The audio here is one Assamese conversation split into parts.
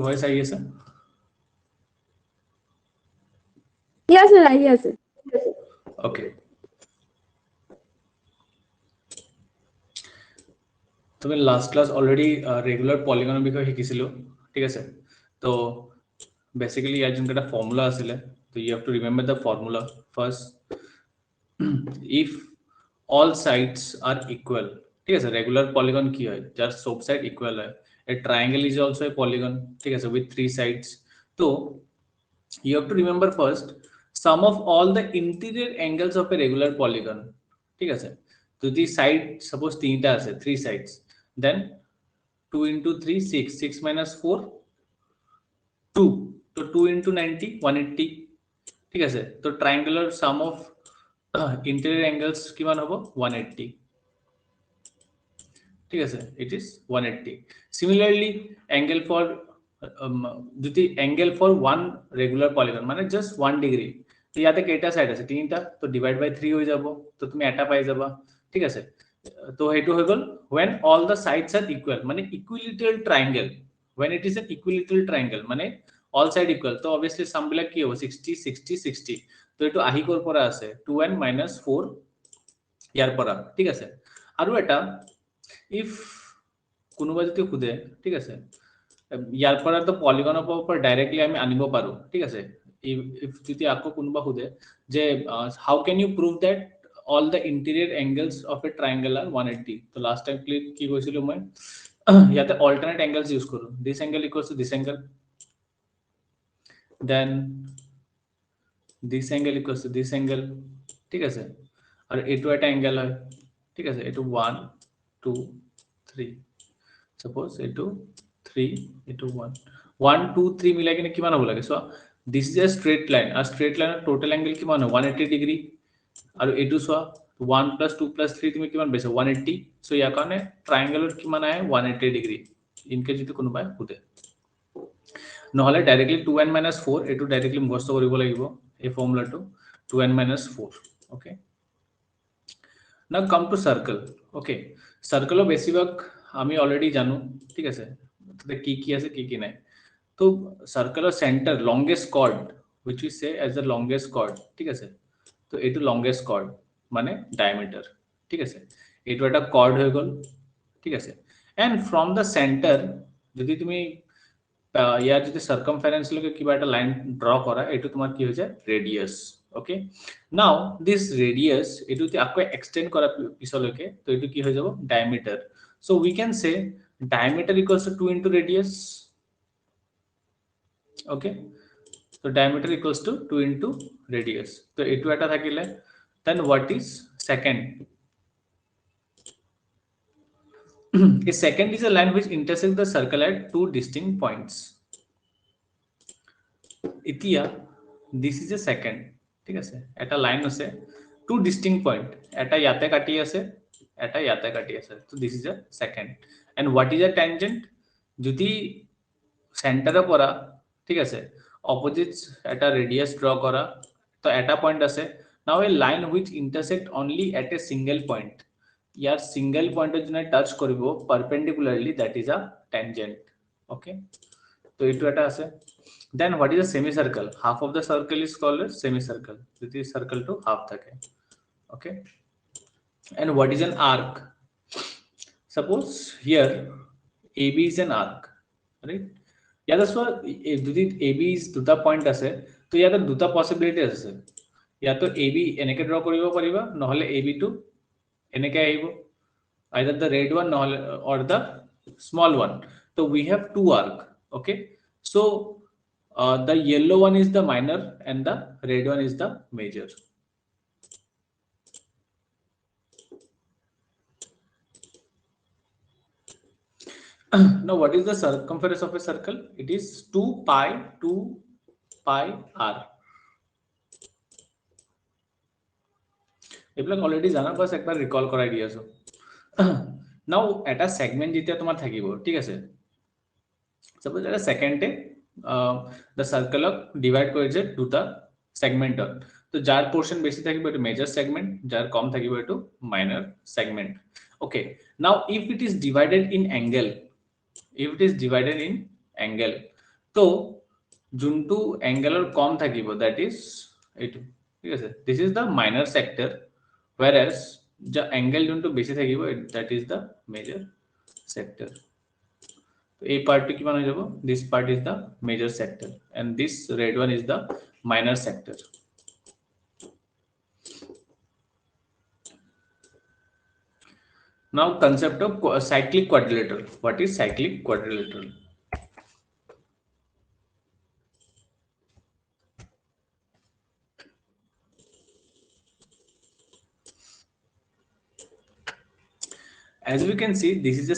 মোৰ ভয়েস আহি আছে Yes sir, আহি আছে ওকে তুমি লাস্ট ক্লাস অলরেডি রেগুলার পলিগনের বিষয়ে শিকিছিলো ঠিক আছে তো বেসিক্যালি ইয়াৰ যোনটা এটা ফৰ্মুলা আছিলে তো you have to remember the formula first if all sides are equal ঠিক আছে রেগুলার পলিগন কি হয় যার সব সাইড ইকুয়াল হয় a triangle is also a polygon ঠিক আছে with three sides তো you have to remember first sum of all the interior angles of a regular polygon ঠিক আছে যদি সাইড সাপোজ তিনটা আছে three sides then 2 into 3 6 6 minus 4 2 তো 2 into 90 180 ঠিক আছে তো triangular sum of interior angles কিমান হ'ব 180 ঠিক আছে it is 180 similarly angle for যদি angle for one regular polygon মানে জাস্ট 1 ডিগ্রি তো ইয়াতে কেইটা সাইড আছে তিনটা তো ডিভাইড বাই 3 হৈ যাব তো তুমি এটা পাই যাবা ঠিক আছে তো হেতু হৈ গল when all the sides are equal মানে equilateral triangle when it is an equilateral triangle মানে all side equal তো obviously sum বিলাক কি হ'ব 60 60 60 তো এটো আহি কৰ পৰা আছে 2n - 4 ইয়াৰ পৰা ঠিক আছে আৰু এটা if কোনোবা যদি খুদে ঠিক আছে ইয়াৰ পৰা তো পলিগনৰ পৰা ডাইৰেক্টলি আমি আনিব পাৰো ঠিক আছে if যদি আকৌ কোনোবা খুদে যে how can you prove that all the interior angles of a triangle are 180 তো last time কি কৈছিলো মই ইয়াতে alternate angles use কৰো this angle equals to this angle then this angle equals to this angle ঠিক আছে আর এটো একটা অ্যাঙ্গেল হয় ঠিক আছে এটো 1 2 3 সাপোজ এটো 3 এটো 1 1 2 3 মিলাই কিনে কিমান হ'ব লাগে so this is a straight line আর স্ট্রেট লাইনৰ টোটাল অ্যাঙ্গেল কিমান হয় 180 ডিগ্রি আর এটো সো 1 + 2 + 3 তুমি কিমান পাইছা 180 সো ইয়াৰ কাৰণে ট্ৰায়াঙ্গেলৰ কিমান আহে 180 ডিগ্ৰি ইনকে যদি কোনোবাই খুদে নহলে ডাইৰেক্টলি 2n - 4 এটো ডাইৰেক্টলি মুখস্থ কৰিব লাগিব এই ফৰ্মুলাটো 2n - 4 okay now come to circle okay circle বেছিভাগ আমি অলরেডি জানো ঠিক আছে তাতে কি কি আছে কি কি নাই তো circle center longest chord which we say as the longest chord ঠিক আছে তো এটো longest chord মানে diameter ঠিক আছে এটো একটা chord হয়ে গল ঠিক আছে and from the center যদি তুমি ইয়াৰ যদি সার্কামফারেন্স লকে কিবা একটা লাইন ড্র করা এটো তোমার কি হৈ যায় radius okay now this radius এটোতে আকো এক্সটেন্ড করা পিছলকে তো এটো কি হৈ যাব diameter so we can say diameter equals to 2 into radius okay তো diameter equals to 2 into radius তো এটো এটা থাকিলে then what is second A second is a line which intersects the circle at two distinct points. Itia, this is a second. ঠিক আছে এটা লাইন আছে two distinct point. এটা ইয়াতে কাটি আছে এটা ইয়াতে কাটি আছে so this is a second. And what is a tangent? যদি সেন্টারে পৰা ঠিক আছে opposites এটা radius draw করা তো এটা পয়েন্ট আছে now a line which intersect only at a single point. ইয়ার সিঙ্গেল পয়েন্টের জন্য টাচ করিব perpendicularly that is a tangent okay তো এটো এটা আছে then what is a semicircle half of the circle is called as semicircle যদি সার্কেল টু হাফ থাকে okay and what is an arc suppose here AB is an arc right ইয়াতে সো যদি AB ইজ দুটা পয়েন্ট আছে তো ইয়াতে দুটা পসিবিলিটি আছে ইয়াতো AB এনেকে ড্ৰ কৰিব পাৰিবা নহলে AB টু এনেকে আহিব either the red one or the small one so we have two arc okay so the yellow one is the minor and the red one is the major now what is the circumference of a circle it is 2 pi r এইবিলাক অলরেডি জানা বাস একবার রিকল করাই দিয়াছো নাও এটা সেগমেন্ট যেটা তোমার থাকিব ঠিক আছে সাপোজ এটা সেকেন্ডে দ্য সার্কেল ডিভাইড করেছে দুটা সেগমেন্টত তো যার পোরশন বেশি থাকিব এটা মেজর সেগমেন্ট যার কম থাকিব এটা মাইনর সেগমেন্ট ওকে নাও if it is divided in angle তো যোনটো এংগেলৰ কম থাকিব that is এইটো ঠিক আছে this is the minor sector whereas the angle যোনটো বেছি থাকিব that is the major sector তো এই পার্টটো কিমান হৈ যাব this part is the major sector and this red one is the minor sector now concept of cyclic quadrilateral what is cyclic quadrilateral as we can see this is a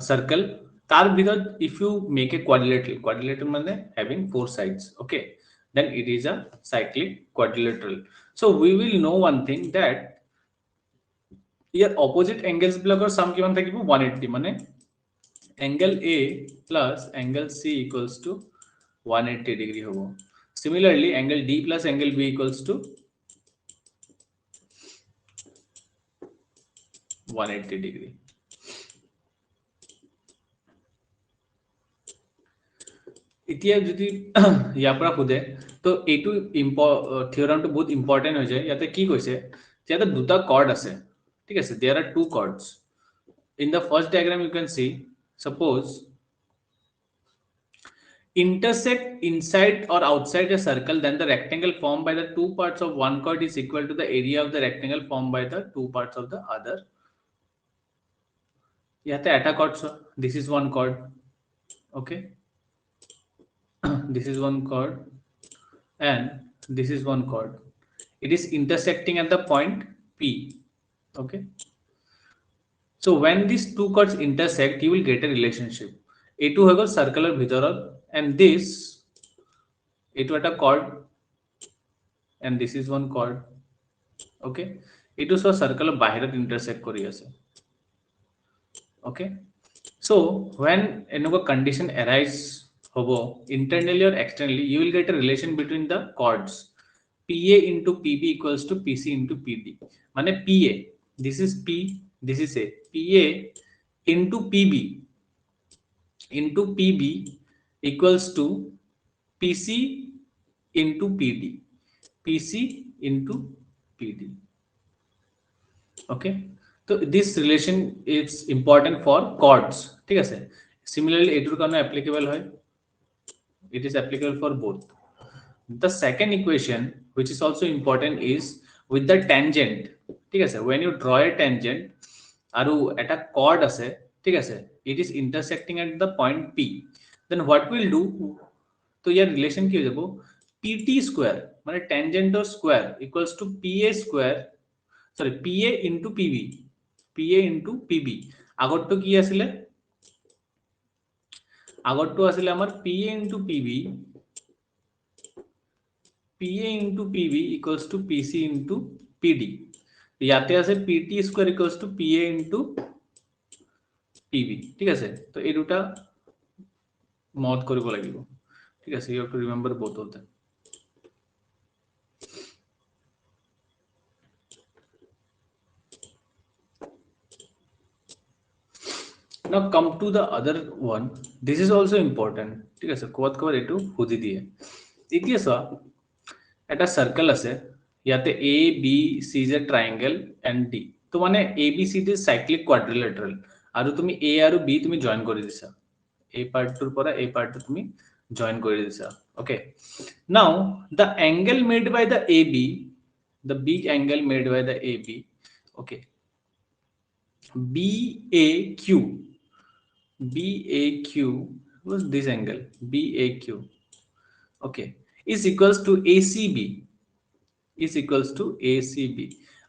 circle tar bhitor if you make a quadrilateral mane having four sides okay then it is a cyclic quadrilateral so we will know one thing that here opposite angles bilakor sum kiman thakibo 180 mane angle A plus angle C equals to 180 degree hobo similarly angle D plus angle B equals to 180 degree এতিয়া যদি ইয়াৰ পৰা খুদে তো এইটো থিওৰামটো বহুত ইম্পৰ্টেন্ট হৈ যায় ইয়াতে কি কৈছে যে ইয়াতে দুটা কৰ্ড আছে ঠিক আছে there are two chords in the first diagram you can see suppose intersect inside or outside a circle then the rectangle formed by the two parts of one chord is equal to the area of the rectangle formed by the two parts of the other ইয়াতে এটা chord so this is one chord okay this is one chord and this is one chord it is intersecting at the point P okay so when these two chords intersect you will get a relationship a2 hogo circular bhitoror and this a2 at a chord and this is one chord okay a2 so circular bahirat intersect kori ase okay so when enoga condition arise hobo internally or externally you will get a relation between the chords PA into PB equals to PC into PD mane PA this is P this is A PA into PB equals to PC into PD PC into PD okay so this relation is important for chords ঠিক আছে similarly এটুর কারণে applicable হয় it is applicable for both the second equation which is also important is with the tangent ঠিক আছে when you draw a tangent আৰু এটা chord আছে ঠিক আছে it is intersecting at the point P then what we'll do তো ইয়ার রিলেশন কি হয়ে যাব PT square মানে tangent or square equals to PA square sorry PA into PB PA into PB আগৰটো কি আছিল আগৰটো আছিল আমাৰ PA into PB PA into PB equals to PC into PD ইয়াতে আছে PT square equals to PA into PB ঠিক আছে তো এই দুটা মত কৰিব লাগিব ঠিক আছে you have to remember both of them now come to the other one this is also important ঠিক আছে কোৱাত কোৱাৰ এটো বুজি দিয়ে এতিয়া চোৱা এটা সার্কেল আছে ইয়াতে A B C is a triangle and D তো মানে ABCD is cyclic quadrilateral আৰু তুমি A আৰু B তুমি জয়েন কৰি দিছা এই পাৰ্টটোৰ পৰা এই পাৰ্টটো তুমি জয়েন কৰি দিছা okay now the angle made by the AB the big angle made by the AB okay BAQ was this angle BAQ okay is equals to ACB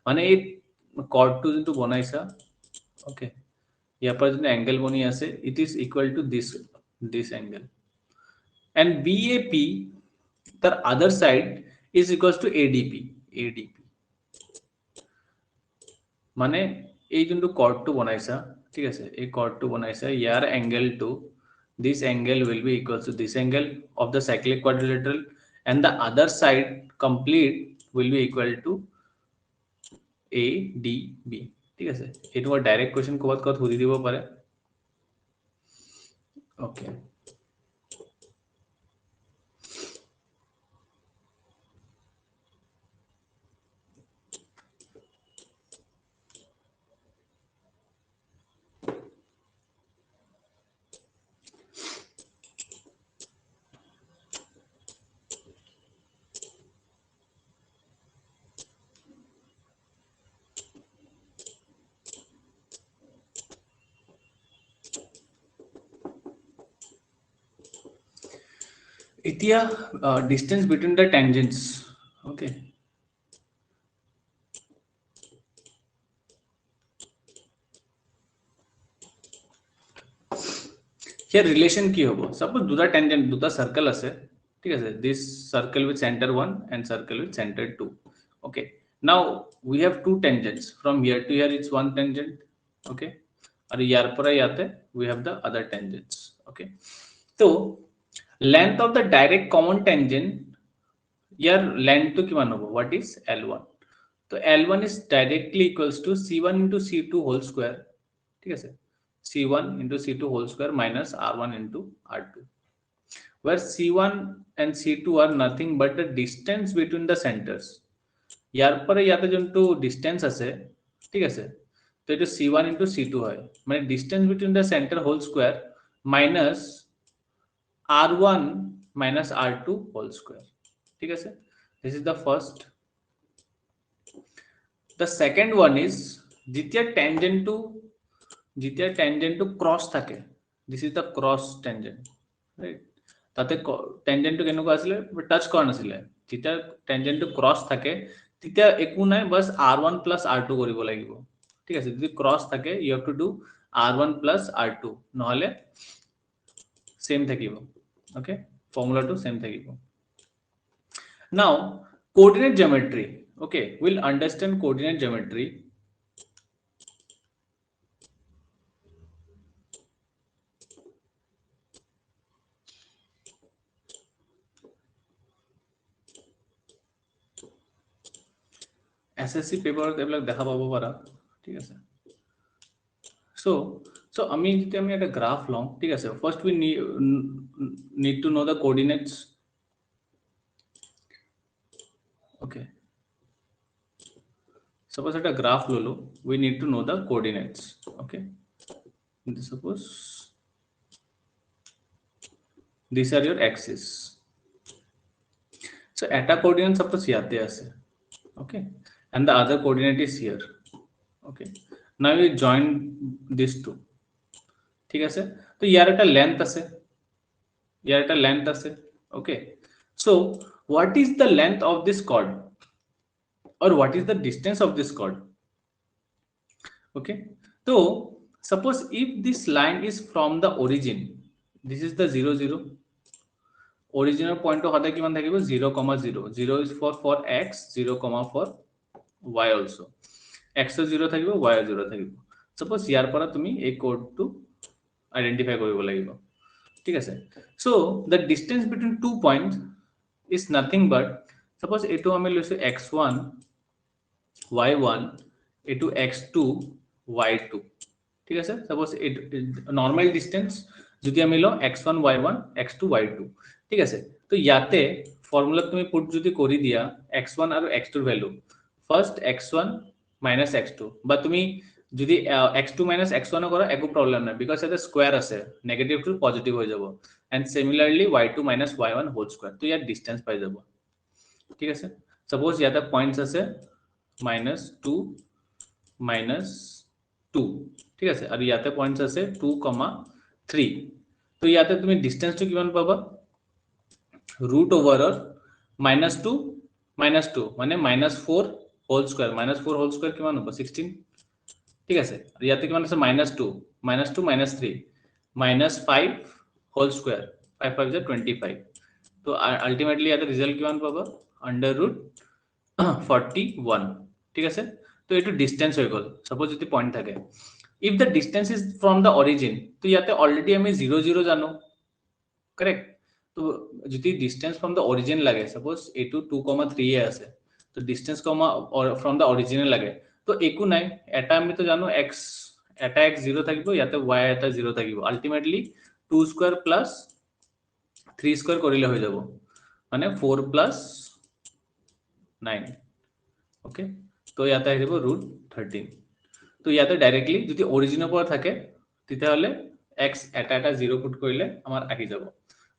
মানে এই কর্ডটো যেটো বনাইছা ওকে ইয়াৰ পৰা যেটো অ্যাঙ্গেল বনি আছে it is equal to this angle and BAP the other side is equals to ADP মানে এই যেটো কর্ডটো বনাইছা ঠিক আছে এই কর্ডটো বনাইছা ইয়াৰ অ্যাঙ্গেলটো this angle will be equals to this angle of the cyclic quadrilateral and the other side complete will be equal to ADB ঠিক আছে এই তোমার ডাইরেক্ট কোশ্চেন কোবাত কত বুঝি দিব পারে ওকে এতিয়া distance between the tangents. Okay. Here relation কি হ'ব? Suppose দুটা tangent, দুটা circle আছে, ঠিক আছে? This circle with center 1 and circle with center 2. Okay. Now we have two tangents. From here to here it's one tangent. Okay. और यार पर याते we have the other tangents. Okay. So length of the direct common tangent, यार length तो किमान होगा? What is L1? तो L1 is directly equals to C1 into C2 whole square. ठीक है sir? C1 into C2 whole square minus R1 into R2, where C1 and C2 are nothing but the distance between the centers. यार पर याते जोंटू distance আছে, ঠিক আছে? তো এটা C1 into C2 হয়, মানে distance between the center whole square minus R1 minus R2 whole square. ঠিক আছে? This is the first. The second one is যেতিয়া tangent to cross থাকে, this is the cross tangent, right? তাতে tangent to কেনেকুৱা আছিলে, টাচ কৰা নাছিলে। যেতিয়া tangent to cross থাকে তেতিয়া একো নাই, বাস R1 plus R2 কৰিব লাগিব, ঠিক আছে? যদি cross থাকে you have to do R1 plus R2, নহলে same থাকিব। okay, formula to same থাকিব। now coordinate geometry, okay, we'll understand coordinate geometry. SSC পেপাৰত এইবিলাক দেখা পাব পাৰা, ঠিক আছে? so আমি যেতিয়া আমি এটা গ্রাফ লওঁ, ঠিক আছে, first we need to know the coordinates. okay, suppose একটা গ্রাফ ললো, we need to know the coordinates. okay, suppose these are your axes, so eta coordinate suppose ইয়াতে আছে, okay, and the other coordinate is here. okay, now we join these two, ঠিক আছে? তো ইয়ার একটা লেন্থ আছে, ইয়ার একটা লেন্থ আছে। okay, so what is the length of this chord or what is the distance of this chord? okay, so suppose if this line is from the origin, this is the 0 0, original point of hada kiman thakibo 0 0, 0 is for x, 0 for y also, x o 0 thakibo, y o 0 thakibo। suppose ইয়াৰ পৰা তুমি এই কোডটো আইডেন্টিফাই কৰিব লাগিব, ঠিক আছে? so the distance between 2 points is nothing but, suppose এটো আমি লৈছো x1 y1, এটো x2 y2, ঠিক আছে? suppose নরমাল ডিসটেন্স যদি আমি লো x1 y1 x2 y2, ঠিক আছে? তো ইয়াতে ফর্মুলা তুমি পুট যদি কৰি দিয়া x1 আৰু x2 এৰ value, first x1 minus x2, বা তুমি যদি x2 minus x1 কৰা একো প্রবলেম নাই, বিকজ এটা স্কয়ার আছে, নেগেটিভ টু পজিটিভ হৈ যাব, and similarly y2 minus y1 whole square, তো ইয়াৰ ডিসটেন্স পাই যাব, ঠিক আছে? সাপোজ ইয়াতে পয়েন্টস আছে -2 -2, ঠিক আছে? আর ইয়াতে পয়েন্টস আছে 2, 3, তো ইয়াতে তুমি ডিসটেন্সটো কিমান পাবা? root over -2 -2 মানে -4 হোল স্কয়ার, -4 হোল স্কয়ার কিমান হ'ব? 16, ঠিক আছে? আর ইয়াতে কিমান আছে? -2 -2 -3 -5 হোল স্কয়ার, 5 5 is 25, তো আলটিমেটলি ইয়াতে রিজাল্ট কিমান পাবা? √41, ঠিক আছে? তো এটো ডিসটেন্স হৈ গল। সাপোজ যদি পয়েন্ট থাকে, if the distance is from the origin, তো ইয়াতে অলরেডি আমি 0 0 জানো, কারেক্ট? তো যদি ডিসটেন্স ফ্রম দ্য অরিজিন লাগে, সাপোজ এটু 2, 3 এ আছে, তো ডিসটেন্স ফ্রম দ্য অরিজিন লাগে, তো একু নাই, এটা আমি তো জানো x, এটা x 0 থাকিব, ইয়াতে y এটা 0 থাকিব, আলটিমেটলি 2 স্কয়ার প্লাস 3 স্কয়ার কৰিলে হৈ যাব, মানে 4 প্লাস 9, ওকে? তো ইয়াতে আহি যাব √13, তো ইয়াতে ডাইরেক্টলি যদি অৰিজিনৰ পৰা থাকে তেতিয়াহলে x এটা এটা 0 পুট কৰিলে আমাৰ আহি যাব।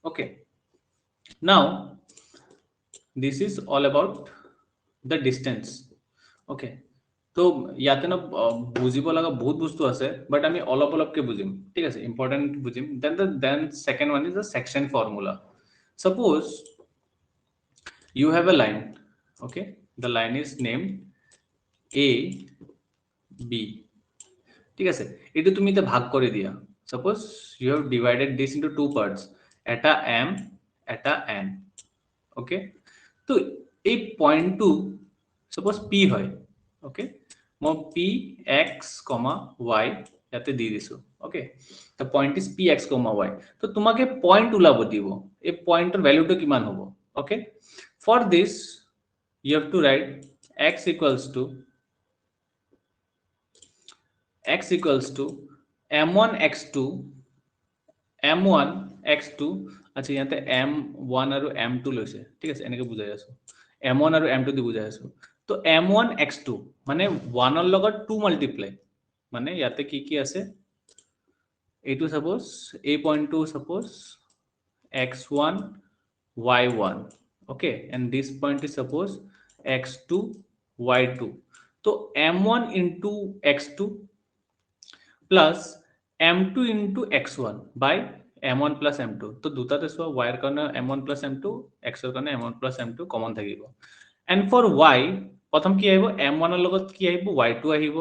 okay, now this is all about the distance. okay, তো ইয়াতে না বুজিব লাগা বহুত বস্তু আছে, বাট আমি অলপ অলপকে বুজিম, ঠিক আছে? ইম্পর্টেন্ট বুজিম। Then second one is the section formula. suppose you have a line, okay, the line is named a b, ঠিক আছে, এটা তুমি এটা ভাগ করে দিয়া, suppose you have divided this into two parts, এটা m এটা n, okay, তো এই পয়েন্টটো suppose p হয়, okay, মই p x, y ইয়াতে দি দিছো, okay, the point is p x, y, তো তোমাকে পয়েন্ট ওলাব দিব, এই পয়েন্টৰ ভ্যালুটো কিমান হ'ব, okay, for this you have to write x equals to m1 x2 m1 x2, আচ্ছা ইয়াতে m1 আৰু m2 লৈছে, ঠিক আছে, এনেকে বুজাই আছো, m1 আৰু m2 দি বুজাই আছো, তো m1 x2 মানে 1 ৰ লগত 2 মাল্টিপ্লাই, মানে ইয়াতে কি কি আছে, এইটো সাপোজ এই পয়েন্টটো suppose x1 y1, okay, and this point is suppose x2 y2, तो m1 into x2 plus m2 into x1 by m1 plus m2, তো দুটাতে সব y এর কারণে m1 plus m2, x এর কারণে m1 plus m2 কমন থাকিব, and for y প্রথম কি আহিব, m1 এর লগত কি আহিব, y2 আহিব,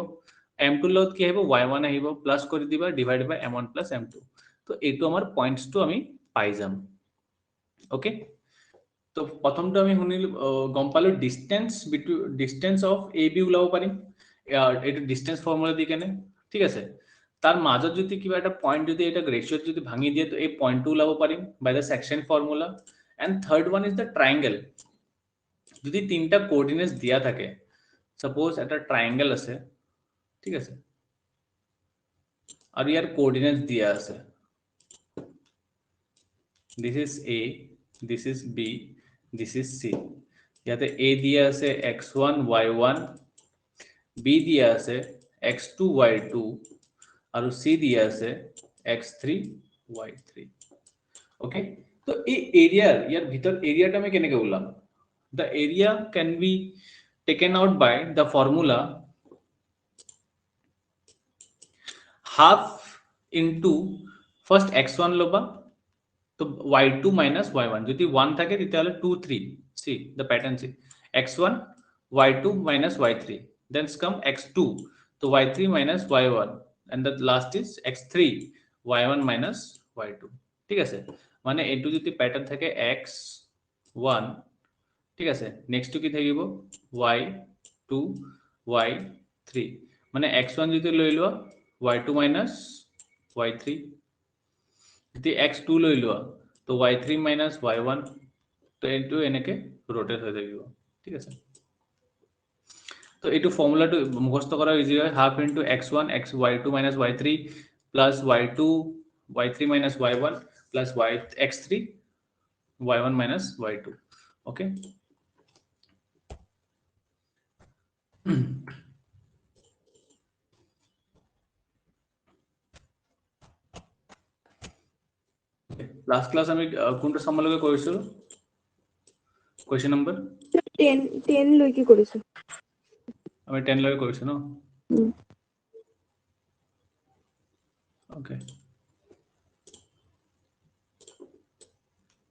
m2 এর লগত কি আহিব, y1 আহিব, প্লাস কৰি দিবা ডিভাইড বাই m1 plus m2, তো এইটো আমাৰ পয়েন্টসটো আমি পাই যাম, ওকে। তো প্ৰথমটো আমি শুনিলো, গম পালো ডিস্টেন্স অফ এ বি ওলাব পাৰিম, এইটো ডিস্টেন্স ফৰ্মুলা দি কেনে, ঠিক আছে, তার মাজত যদি কিবা একটা পয়েন্ট যদি এটা রেশিও যদি ভাঙি দিয়ে, তো এই পয়েন্টটো ওলাব পাৰিম by the section formula, and third one is the triangle, যদি তিনটা কোঅর্ডিনেটস দিয়া থাকে, সাপোজ একটা ট্রায়াঙ্গেল আছে, ঠিক আছে, আর ইয়ার কোঅর্ডিনেটস দিয়া আছে, this is a, this is b, this is c, ইয়াতে a দিয়া আছে x1 y1, b দিয়া আছে x2 y2, আৰু c দিয়া আছে x3 y3, okay, তো এই এরিয়ার ইয়ার ভিতর এরিয়াটা আমি কেনেকে ওলাম, the area can be taken out by the formula half into first x1 লবা, তো y2 minus y1, যদি 1 থাকে তাহলে 2 3, see the pattern, see x1 y2 minus y3, then come x2, তো y3 minus y1, and the last is x3 y1 minus y2, ঠিক আছে, মানে এইটো যদি প্যাটার্ন থাকে x1, ঠিক আছে, নেক্সট কি থাকিব y2 y3, মানে x1 যদি লৈ লোৱা y2 minus y3, যদি x2 লৈ লোৱা তো y3 minus y1, তো এইটো এনেকে রোটেট হৈ থাকিব, ঠিক আছে, তো এইটো ফর্মুলাটো মুখস্থ করা ইজি হয়, half into x1 x y2 minus y3 plus y2 y3 minus y1 plus y x3 y1 minus y2, okay. Last class আমি কোনটা সম্বন্ধে কৰিছো, কোয়েশ্চন নাম্বাৰ 10 লৈকে কৰিছো, আমি 10 লৈকে কৰিছো ন, ওকে।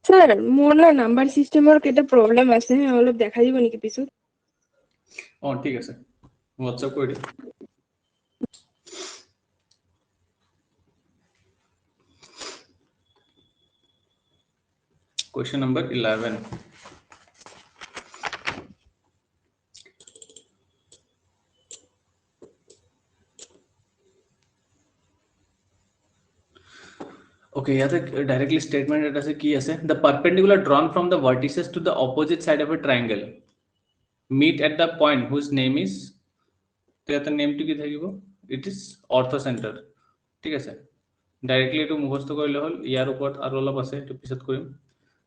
স্যাৰ মোৰ না নাম্বাৰ সিস্টেমৰ কেইটা প্ৰব্লেম আছে, অলপ দেখাই দিব নেকি পিছত? ঠিক আছে, হোয়াটসঅ্যাপ কৰি দিম। Question number 11. Okay, yeah, directly statement এটা আছে কি আছে, the perpendicular drawn from the vertices to the opposite side of a triangle meet at the point whose name is, তো ইয়াতে নেমটো কি থাকিব, it is orthocenter, ঠিক আছে, ডাইরেক্টলি এটো মুখস্থ কৰিলে হল, ইয়াৰ ওপৰত আৰু অলপ আছে, এটো পিছত কৰিম,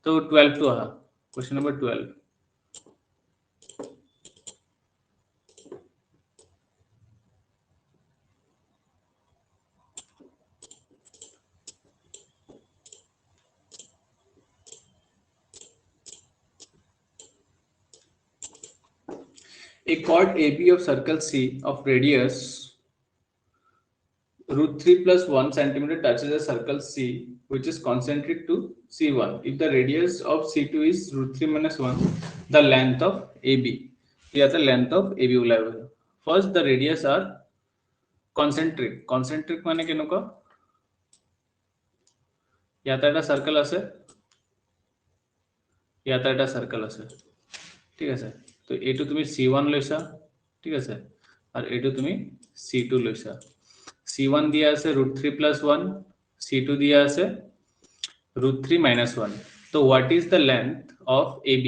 তো 12 টো আহা, question number 12. A chord AB of circle C of radius root 3 plus 1 centimeter touches a circle C which is concentric to C1. If the radius of C2 is root 3 minus 1, the length of AB. Here the length of AB ওলাব। First the radius are concentric. Concentric মানে কেনেকুৱা? ইয়াতে এটা সার্কেল আছে, ইয়াতে এটা সার্কেল আছে, ঠিক আছে? তো এইটো তুমি C1 লৈছা, ঠিক আছে? আর এইটো তুমি C2 লৈছা। C1 দিয়া আছে √3 plus 1, C2 দিয়া আছে √3 minus 1. So what is the length of AB?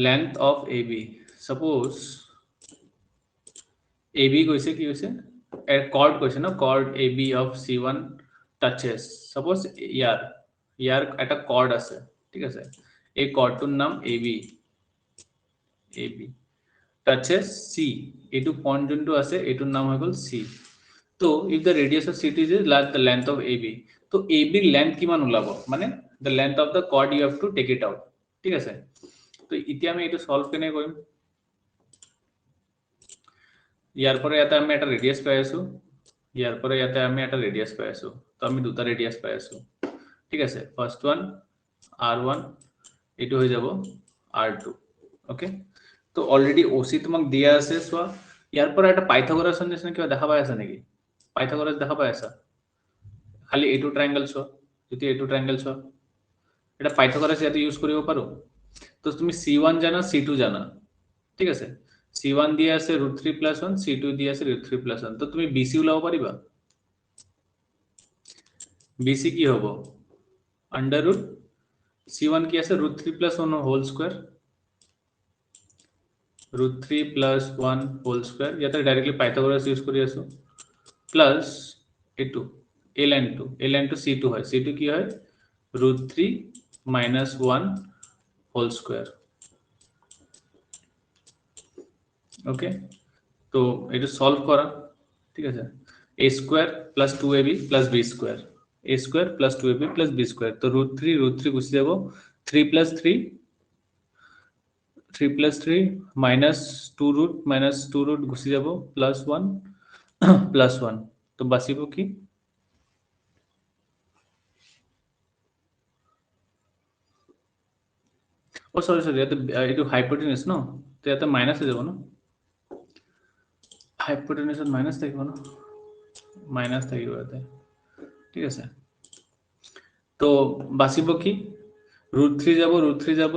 Length of AB. Suppose AB কৈছে কি হৈছে? A chord কৈছে না, chord AB of C1 touches. Suppose ইয়াৰ এটা chord আছে, ঠিক আছে? এই chordটোৰ নাম AB. Touches C. এইটো পইণ্ট যোনটো আছে এইটোৰ নাম হৈ গ'ল C. So if the radius of C2 is the length of AB, so AB length কিমান ওলাব? মানে the length of the chord you have to take it out. ঠিক আছে? তো এতিয়া আমি এইটো সলভ কেনে কৰিম? ইয়াৰ পৰা ইয়াতে আমি এটা ৰেডিয়াস পাই আছো, ইয়াৰ পৰা ইয়াতে আমি এটা ৰেডিয়াস পাই আছো। তো আমি দুটা ৰেডিয়াস পাই আছো, ঠিক আছে? ফার্স্ট ওয়ান R1, এইটো হৈ যাব R2, ওকে? তো অলরেডি OC তোমাক দিয়া আছে, সোয়া ইয়াৰ পৰা এটা পাইথাগোৰাস নিচিনা কিবা দেখা পাই আছে নেকি? পাইথাগোৰাস দেখা পাই আছা? খালি এইটো ট্ৰায়াঙ্গল চোৱা, যদি এইটো ট্ৰায়াঙ্গল চোৱা, এটা পাইথাগোৰাস ইয়াতে ইউজ কৰিব পাৰো। তো তুমি C1 জানা, C2 জানা, ঠিক আছে? C1 দিয়া আছে √3 plus 1, C2 দিয়া আছে √3 plus 1, তো তুমি BC ওলাব পাৰিবা? BC কি হ'ব? আন্ডার রুট C1 কি আছে √3 plus 1 whole square, √3 plus 1 whole square, ইয়াতে ডাইরেক্টলি পাইথাগোরাস ইউজ কৰি আছো, প্লাস এইটো a line to C2 হয়, C2 কি হয় √3 minus 1 হোল স্কয়ার, ওকে? তো এটা সলভ করা, ঠিক আছে? a square plus 2ab plus b square, a square plus 2ab plus b square, তো √3 গুছি যাব, 3 plus 3 plus 3 minus 2 root গুছি যাব, plus 1 plus 1, তো বাসিব কি? ও সরি ইয়াতে এইটো হাইপোটেনিউস ন, তো ইয়াতে মাইনাস হৈ যাব ন, হাইপোটেনিউসত মাইনাস থাকিব ন, মাইনাস থাকিব ইয়াতে, ঠিক আছে? তো বাসিব কি? √3 যাব,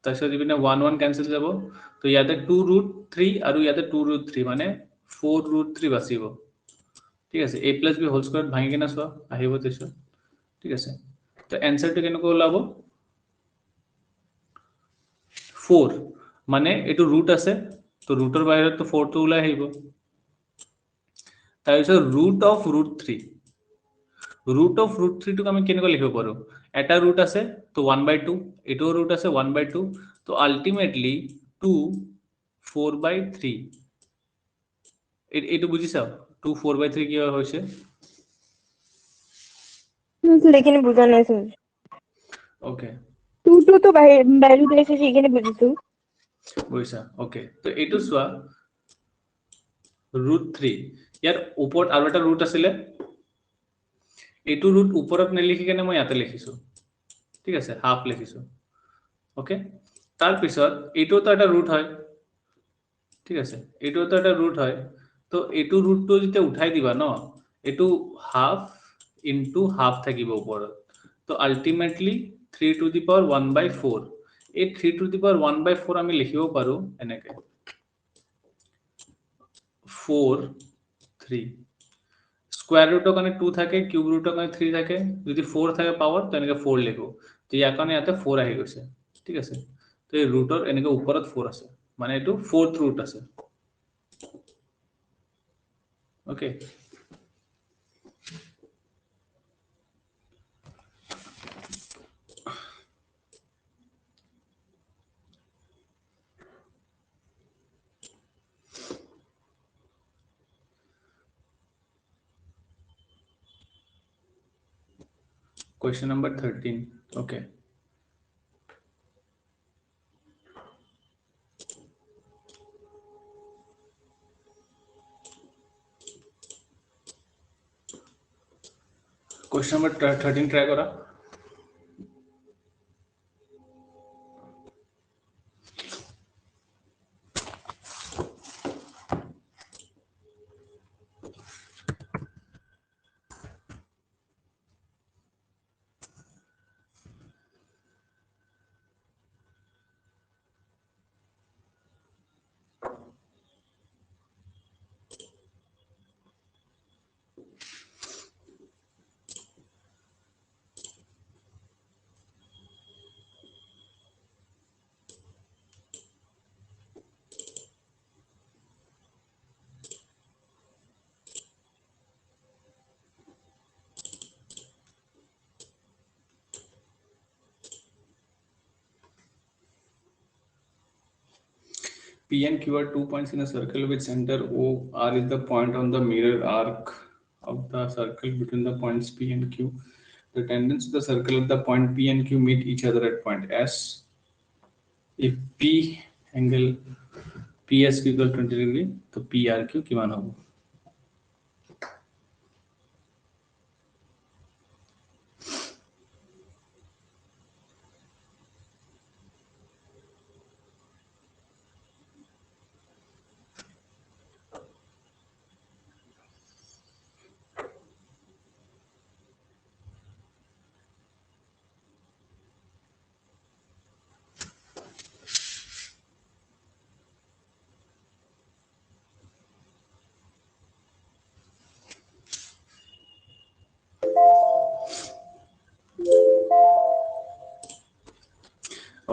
তাৰপিছত ইপিনে 1 1 ক্যান্সেল যাব, তো ইয়াতে 2√3 আৰু ইয়াতে 2√3 মানে 4√3 বাসিব, ঠিক আছে? a plus b whole square ভাঙি কিনা চোৱা আহিব তেছো, ঠিক আছে? তো এনসাৰটো কেনেকৈ ওলাব? 4 মানে এটো ৰুট আছে, তো ৰুটৰ বাহিৰত তো 4 টো ওলাই আহিব, তাৰপিছত √3 টোক আমি কেনেকৈ লিখিব পাৰো? এটা ৰুট আছে তো 1/2, এটো ৰুট আছে 1/2, তো আলটিমেটলি 2 4/3, এটো বুঝিছা 2 4/3 কি হৈছে? লেকিন বুঝা নাই স্যার। ওকে, 2 তো বাইরে দিয়েছে সেখানে বুঝিছো। বুঝিছা, ওকে? তো এটো সোয়া √3, ইয়াৰ ওপৰত আৰু এটা ৰুট আছিলে, এইটো ৰুট ওপৰত নেলিখি কেনে মই ইয়াতে লিখিছো, ঠিক আছে? হাফ লিখিছো, ওকে? তাৰ পিছত এইটো তো এটা ৰুট হয়, ঠিক আছে? এইটো তো এটা ৰুট হয়, তো এইটো ৰুটটো যেতিয়া উঠাই দিবা ন, এইটো হাফ ইনটু হাফ থাকিব ওপৰত, তো আলটিমেটলি 3 to the power 1/4, এই 3 to the power 1/4 আমি লিখিব পাৰো এনেকে 4 3, স্কয়াৰ ৰুটৰ কাৰণে 2 থাকে, কিউব ৰুটৰ কাৰণে 3 থাকে, যদি 4 থাকে পাৱাৰ তো এনেকে 4 লিখো, তো ইয়াৰ কাৰণে ইয়াতে 4 আহি গৈছে, ঠিক আছে? তো এই ৰুটৰ এনেকে ওপৰত 4 আছে, মানে এইটো 4th ৰুট আছে, okay? Question number 13, okay? Question number 13 try करा P and Q are 2 points in a circle with center O. R is the point on the mirror arc of the circle between the points P and Q. The tangents of the circle at the point P and Q meet each other at point S. If P angle PS equal 20 degree, तो PRQ की मान होगा.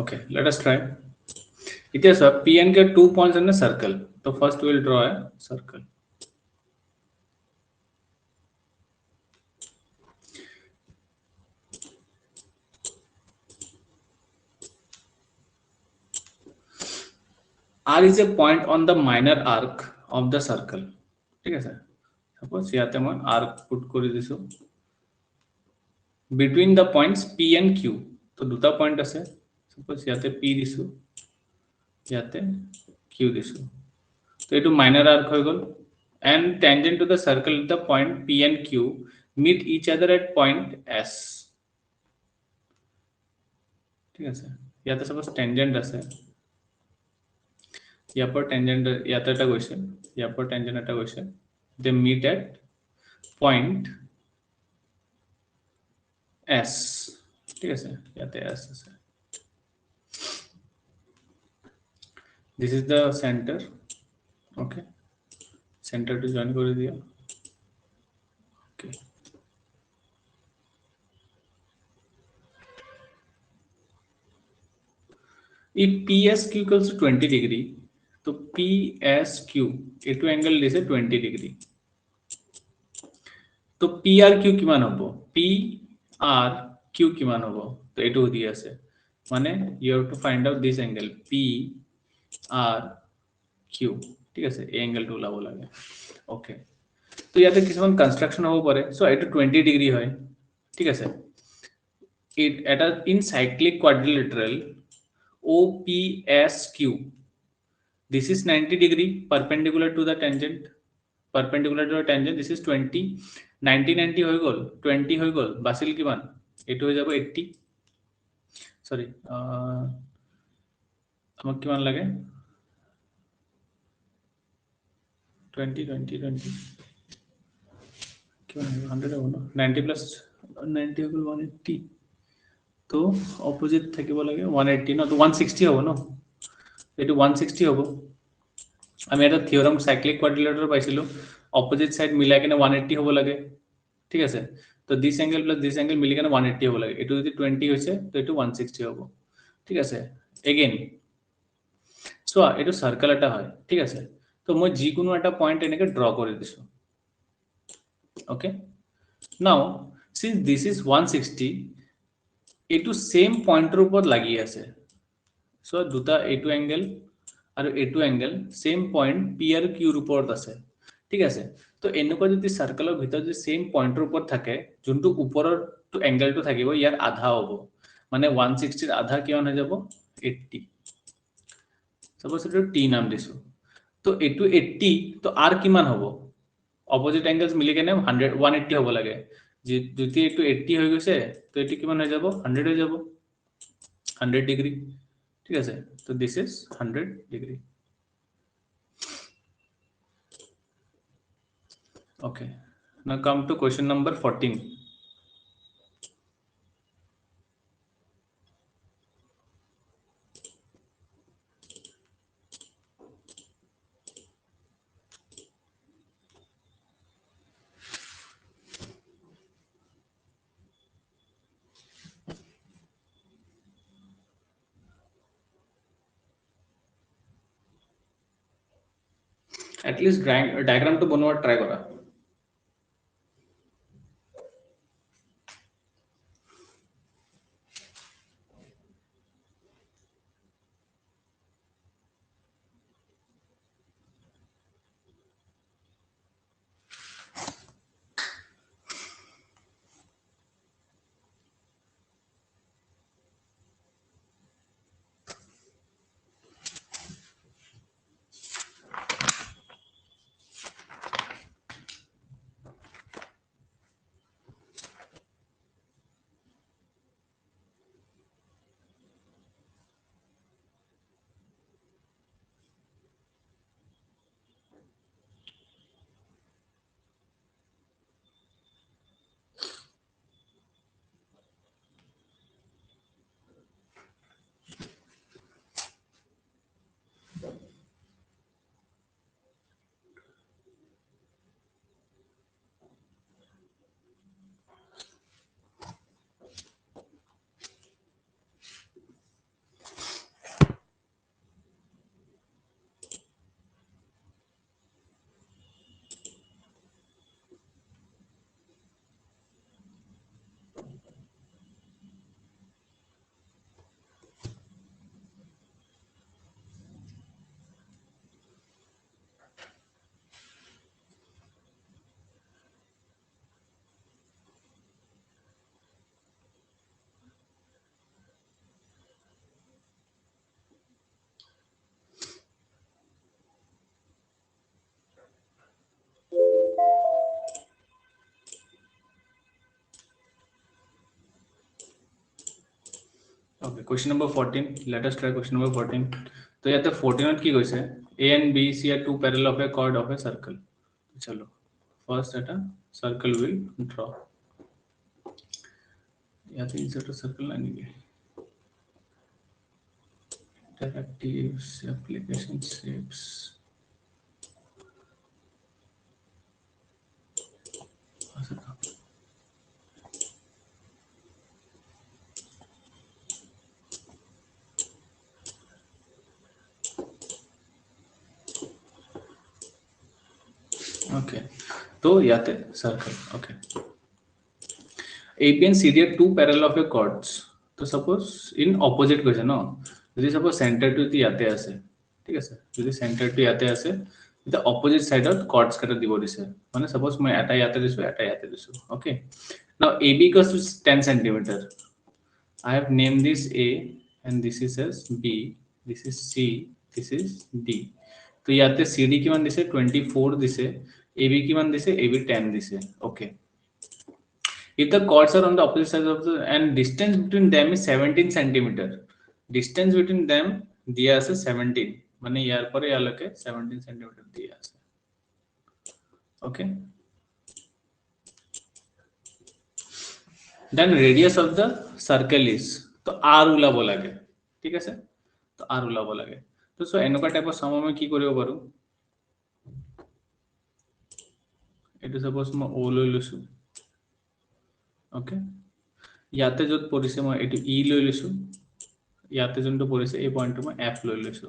Okay, let us try. It is a P and Q 2 points in a circle. So first we will draw a circle. R is a point on the minor arc of the circle. ठीक है सर. Suppose याते मैं arc put कर दिसो. Between the points P and Q. तो दुटा point আছে. Suppose याते P दिसो. याते Q दिसो. तो ये तो minor arc हो गल. And tangent to the circle at the point P and Q meet each other at point S. ठीक है सर. याते suppose tangent আছে. यहाँ पर tangent याते এটা গৈছে. यहाँ पर tangent এটা গৈছে. They meet at point S. ठीक है सर. याते S আছে. This is the center. Okay. Center to join করে দিও. Okay. If PSQ equals to 20 degree, तो PSQ এটো angle দিছে 20 degree. তো PRQ কিমান হ'ব? PRQ কিমান হ'ব? তো এটো দি আছে. মানে you have to find out this angle PRQ. ঠিক আছে, এই angle টো ওলাব লাগে. Okay. তো ইয়াতে কিছুমান কনস্ট্রাকশন হ'ব পাৰে. সো এটো 20 ডিগ্ৰী হয়. ঠিক আছে. এটা in cyclic quadrilateral OPSQ. This is 90 degree perpendicular to the tangent. Perpendicular to the tangent. This is 20. 90 হয়ে গল. 20 হয়ে গল. বাসিল কিমান? এটো হয়ে যাব 80. সরি. আমাক কিমান লাগে? 20 কিমান 100 হ'ব ন? 90 plus 90 হল 180. তো অপোজিট থাকিব লাগে 180 ন? তো 160 হ'ব ন? এটো 160 হ'ব. আমি এটা থিওরাম সাইক্লিক কোয়াড্রিলেটার পাইছিলো. অপোজিট সাইড মিলাই কেনে 180 হ'ব লাগে. ঠিক আছে. তো this angle plus this angle মিলি কেনে 180 হ'ব লাগে. এটো যদি 20 হৈছে তো এটো 160 হ'ব. ঠিক আছে. এগেইন সো এটো সার্কেল এটা হয়. ঠিক আছে. তো মই যিকোনো একটা পয়েন্ট এনেকে ড্র কৰি দিছো. ওকে. নাও সিন্স দিস ইজ 160 এটো সেম পয়েন্টের উপর লাগি আছে. সো দুটা এটো অ্যাঙ্গেল আর এটো angle same point P R কিউর উপর আছে. ঠিক আছে. তো এনেকুৱা যদি সাৰ্কেলৰ ভিতৰত যদি সেম পয়েন্টেৰ উপৰ থাকে যোনটো উপৰৰ তো অ্যাঙ্গেলটো থাকিব ইয়াৰ আধা হ'ব. মানে 160 এর আধা কিমান হৈ যাব 80. সাপোজ এটো টি নাম দিছো. তো এটো 80 তো আর কিমান হ'ব? অপোজিট অ্যাঙ্গেলস মিলি কেনে 180 হ'ব লাগে. যদি একটু 80 হৈ গৈছে তো এটি কিমান হৈ যাব 100 হৈ যাব 100 ডিগ্ৰী ঠিক আছে তো this is 100 degree okay now come to question number 14 at least diagram to বনোৱাৰ try কৰা Okay, question number 14. Let us try question number 14. तो याते 14 কি কৈছে A and B C are two parallel of a chord of a circle. चलो first এটা circle will draw. याते insert a circle लाएंगे. Interactives, application shapes. Okay, तो याते circle. Okay. AB and CD are two parallel of a chords. तो suppose in opposite কৈছে ন যদি suppose center to ইয়াতে আছে ঠিক আছে যদি center to ইয়াতে আছে the opposite side of chords কাটা দিব দিছে মানে suppose মই এটা ইয়াতে দিছো okay now AB equals to 10 centimeter I have named this A and this is as B this is C this is D তো ইয়াতে CD কিমান দিছে 24 দিছে AB কিমান দিছে AB 10 দিছে okay if the chords are on the opposite sides of the and distance between them is 17 centimeter distance between them দিয়া আছে 17 মানে ইয়ার পরে ইয়ালকে 17 centimeter দিয়া আছে okay then radius of the circle is তো r ওলাব লাগে ঠিক আছে তো r ওলাব লাগে তো সো এনেকুৱা টাইপৰ সম আমি কি কৰিব পাৰো এটো সাপোজ মই o লৈ লৈছো okay ইয়াতে যত পৰিছে মই এটো e লৈ লৈছো ইয়াতে যোনটো পৰিছে এই পইণ্টটো মই f লৈ লৈছো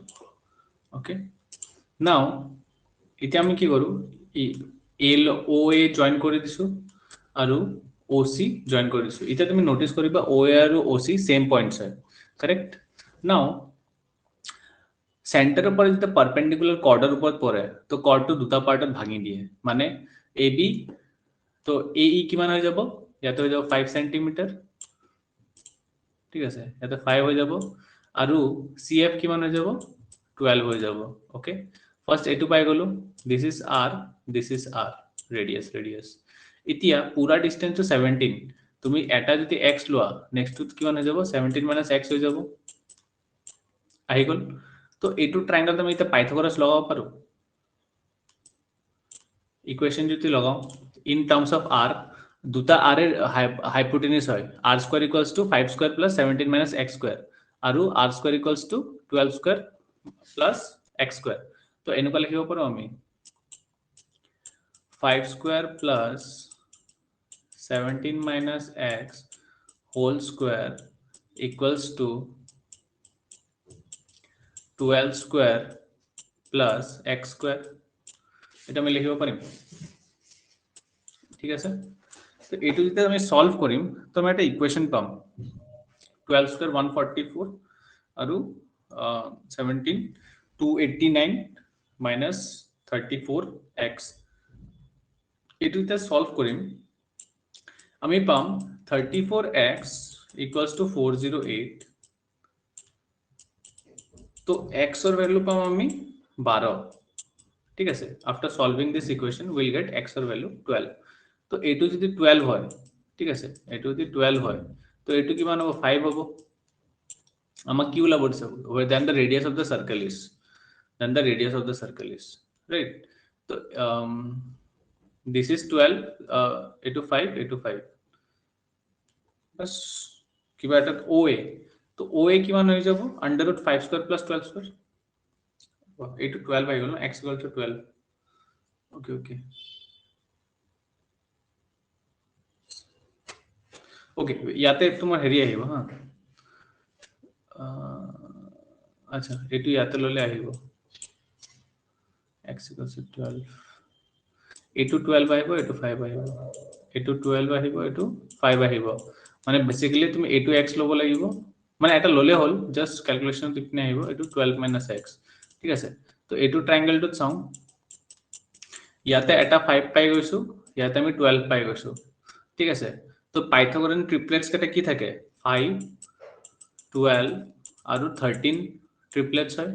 okay now এতিয়া আমি কি কৰো l o a জয়েন কৰি দিছো আৰু OC জয়েন কৰি দিছো এতিয়া তুমি নোটিস কৰিবা OA আৰু OC সেম পয়েন্টস হয় करेक्ट नाउ সেন্টাৰৰ পৰা যেতিয়া পাৰপেন্ডিকুলাৰ কৰ্ডৰ ওপৰত পৰে তো কৰ্ডটো দুটা পাৰ্টত ভাঙি দিয়ে মানে AB তো AE কিমান হৈ যাব ইয়াতে হৈ যাব 5 সেন্টিমিটার ঠিক আছে ইয়াতে 5 হৈ যাব আৰু CF কিমান হৈ যাব 12 হৈ যাব ওকে ফার্স্ট এটু পাই গলো দিস ইজ R radius এতিয়া পুরা ডিসটেন্স তো 17 তুমি এটা যদি x লোৱা নেক্সটটো কিমান হৈ যাব 17 - x হৈ যাব আহি গল তো এইটো ট্ৰায়াঙ্গল তুমি এটা পাইথাগোৰাছ লগাব পাৰো ইকুয়েশন যদি লগাও ইন টার্মস অফ r দুটা r এর হাইপোটেনিউজ হয় r square equals to 5 square plus 17 - x square আৰু r square equals to 12 square plus x square তো এনেকুৱা লিখিব পাৰো আমি 5 square plus 17 - x whole square equals to 12 square plus x square এটা আমি লিখিব পাৰিম ঠিক আছে তো এইটো যেতিয়া আমি সলভ কৰিম তো আমি এটা ইকুয়েশন পাম 12 square 144 আৰু 17 289 minus 34x এইটো যেতিয়া সলভ কৰিম আমি পাম 34x equals to 408 তো x এর ভ্যালু পাম আমি 12 ঠিক আছে after solving this equation will get x এর ভ্যালু 12 তো এইটো যদি 12 হয় ঠিক আছে এইটো যদি 12 হয় তো এইটো কিমান হ'ব 5 হ'ব আমাক কি ওলাব দিছে then the radius of the circle is right তো this is 12 into 5 बस কিবা এটা OA তো OA কিমান হৈ যাব under root 5 square plus 12 square এইটো 12 হৈ গল না x equal to 12 okay ইয়াতে তোমাৰ হেৰি আহিব হা আচ্ছা এইটো ইয়াতে ললে আহিব x equals to 12 এইটো 12 আহিব এইটো 5 আহিব এইটো 12 আহিব এইটো 5 আহিব মানে বেসিক্যালি তুমি এইটো x লব লাগিব মানে এটা ললে হল জাস্ট ক্যালকুলেশন কিতনে আহিব এইটো 12 - x ঠিক আছে তো এইটো ট্রায়াঙ্গেলটো চাও ইয়াতে এটা 5 পাই গৈছো ইয়াতে আমি 12 পাই গৈছো ঠিক আছে তো পাইথাগোরান ট্রিপ্লেটস কেটা কি থাকে 5 12 আৰু 13 ট্রিপ্লেটস হয়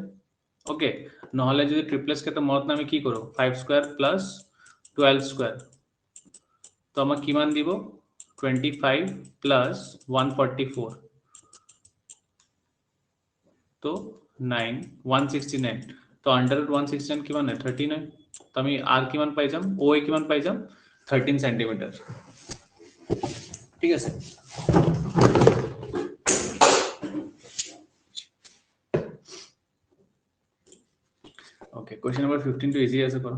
ওকে নহলে যদি ট্রিপ্লেটস কেটা মনত না আমি কি করব 5 স্কয়ার প্লাস 12 স্কয়ার তো আমাক কিমান দিব 25 plus 144 तो 9 169 तो अंडर रूट 169 কিমান হয় 39 তো আমি আর কিমান পাই যাম OA কিমান পাই যাম 13 সেন্টিমিটার ঠিক আছে ওকে কোশ্চেন নাম্বার 15 তো ইজি আছে করো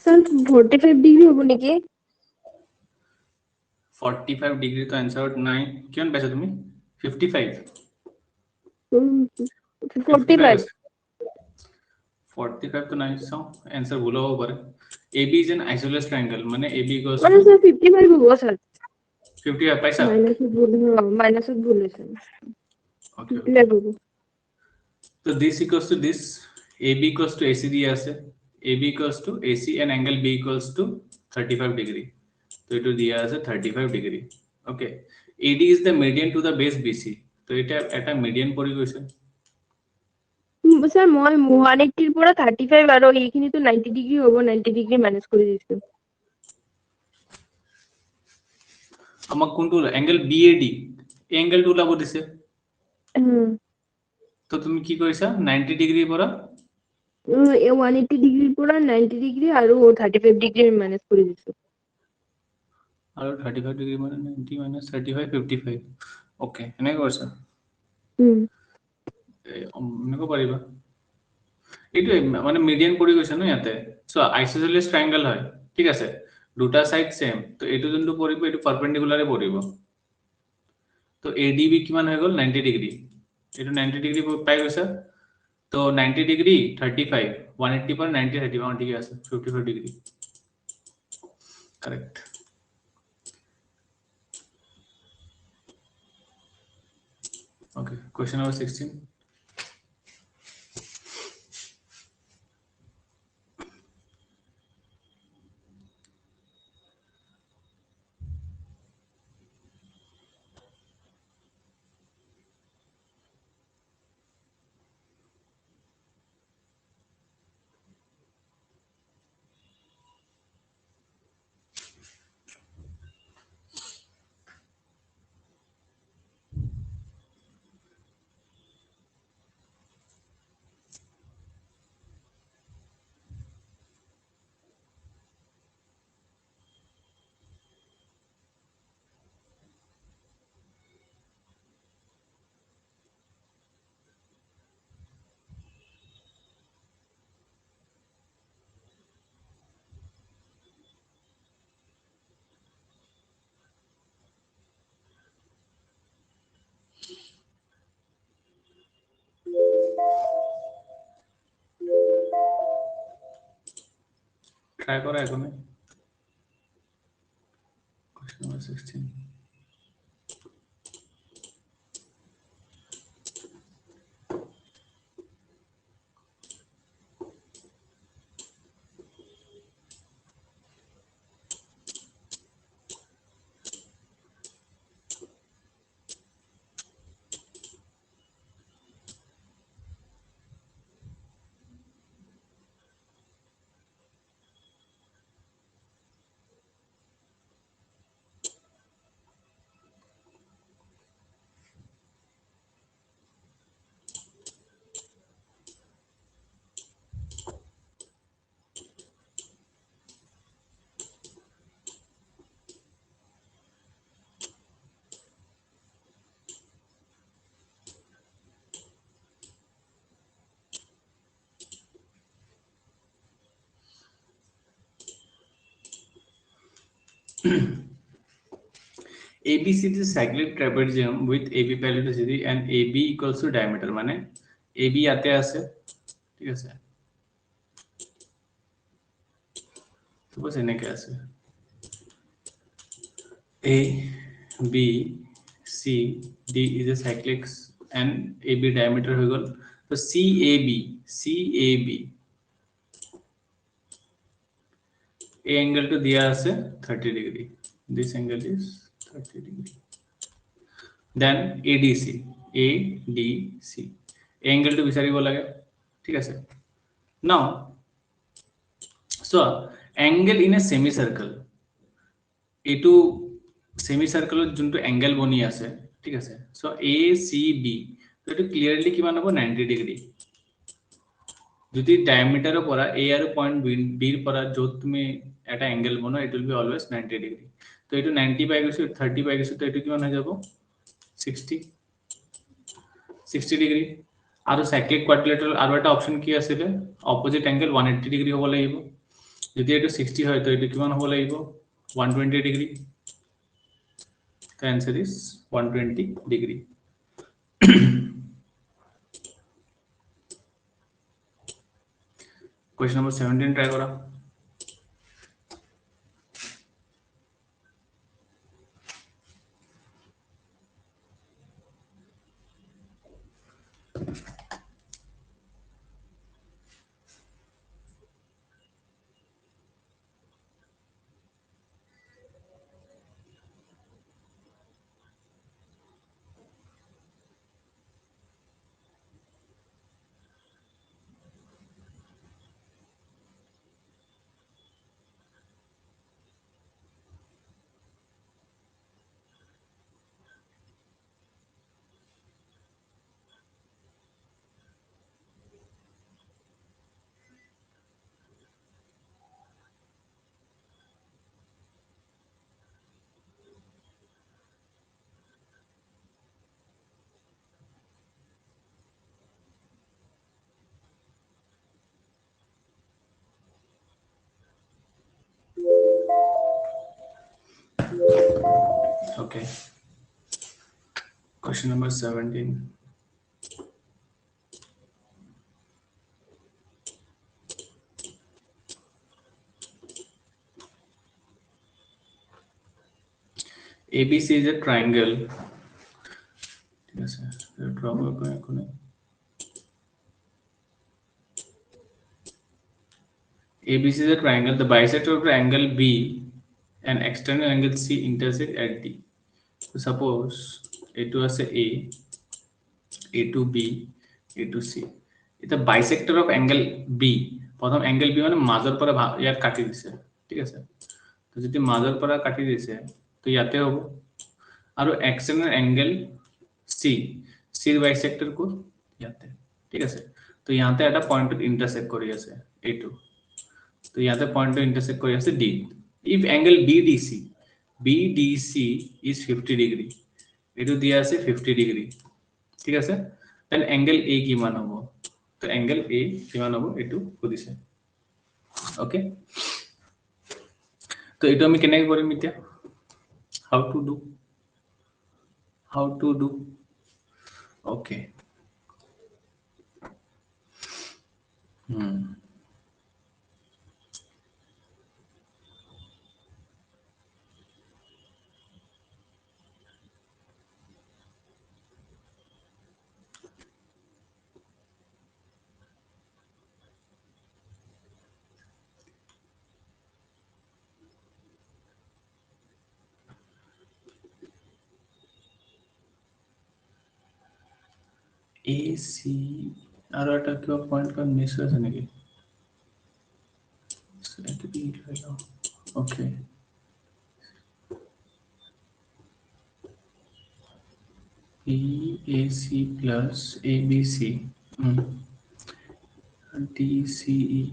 স্যার 45 ডিগ্রি হবো নাকি 45 ডিগ্রি তো आंसर নাই কিমান পাইছা তুমি 55 45 45 তো নাই সো आंसर ভুল হ'ব পাৰে AB is an isosceles triangle মানে AB equals মানে to স্যার 55 হবো স্যার 55 পাইছা মাইনাস ভুল হয়েছে okay 55 হবো so this equals to this AB equals to AC দিয়ে আছে AB equals to AC and angle B equals to 35 degree তো এটো দিয়া আছে 35 degree okay AD is the median to the base BC তো এটা একটা মিডিয়ান পৰি গৈছে স্যাৰ মই 180 ৰ পৰা 35 আৰু এইখিনি তো 90 ডিগ্ৰী হ'ব 90 ডিগ্ৰী মাইনাস কৰি দিছো আমাক কোনটো এংগেল বিএডি এংগেলটো ওলাব দিছে তো তুমি কি কৰিছা 90 ডিগ্ৰীৰ পৰা 180 ডিগ্ৰীৰ পৰা 90 ডিগ্ৰী আৰু 35 ডিগ্ৰী মাইনাস কৰি দিছো আৰু 35 ডিগ্ৰী মানে 90 minus 35 55 ওকে এনেকৈ কৰিছা এনেকৈ পাৰিবা এইটোৱে মানে মিডিয়ান কৰি গৈছে ন ইয়াতে চ' আইসোসেলেস ট্ৰায়াঙ্গেল হয় ঠিক আছে দুটা সাইড সেম তো এইটো যোনটো পৰিব এইটো পাৰপেন্ডিকুলাৰে পৰিব তো এডিবি কিমান হৈ গ'ল 90 ডিগ্ৰী এইটো 90 ডিগ্ৰী পাই গৈছা তো 90 ডিগ্ৰী 35 180 पर 90 31 ঠিক আছে 54 degree correct okay question number 16 try করা এখন question number 16 ABC is a cyclic trapezium with AB parallel to CD and AB equals to diameter মানে AB ইয়াতে আছে ঠিক আছে suppose এনেকে আছে A B C D is a cyclic and AB diameter হৈ গল তো CAB A angle to দিয়া আছে 30 degree this angle is 30 degree then ADC angle to বিচাৰিব লাগে ঠিক আছে now so angle in a semicircle এইটো semicircle যোনটো angle বনি আছে ঠিক আছে so ACB তো এইটো ক্লিয়াৰলি কিমান হ'ব 90 ডিগ্ৰী যদি ডায়ামিটাৰৰ পৰা A আৰু পয়েন্ট B ৰ পৰা য'ত তুমি এটা এংগেল বনোৱা it will be always 90 degree তো এইটো 90 পাই গৈছো 30 পাই গৈছো তো এইটো কিমান হৈ যাব 60 ডিগ্ৰী আৰু সাইক্লিক কোয়াড্ৰিলেটাৰাল আৰু এটা অপশন কি আছিল অপোজিট এংগেল 180 ডিগ্ৰী হ'ব লাগিব যদি এইটো 60 হয় তো এইটো কিমান হ'ব লাগিব 120 degree The answer is 120 degree. Question number 17 try kora. Okay. Question number 17. ABC is a triangle. Yes, sir. Draw ABC is a triangle. The bisector of the angle B and external angle C intersect at D. So suppose A2 as A, A2 B, A2 C. It's a bisector of angle B. প্রথম angle B মানে মাজৰ পৰা ইয়াত কাটি দিছে ঠিক আছে তো যদি মাজৰ পৰা কাটি দিছে তো ইয়াতে হ'ব আৰু external angle C C ৰ bisector কোন ইয়াতে ঠিক আছে তো ইয়াতে এটা পয়েন্টত ইন্টাৰসেক্ট কৰি আছে A2 তো ইয়াতে পয়েন্টত ইন্টাৰসেক্ট কৰি আছে D if angle BDC is 50 degree এইটো দিয়া আছে 50 degree ঠিক আছে দেন এঙ্গেল এ কিমান হ'ব তো এঙ্গেল এ কিমান হ'ব এটো সুধিছে ওকে তো এটো আমি কেনেকৈ কৰিম এতিয়া how to do okay AC আৰু এটা কিবা পয়েন্ট কা মিছ হৈছে নেকি এইটো কি লৈ লওঁ okay EAC plus ABC DCE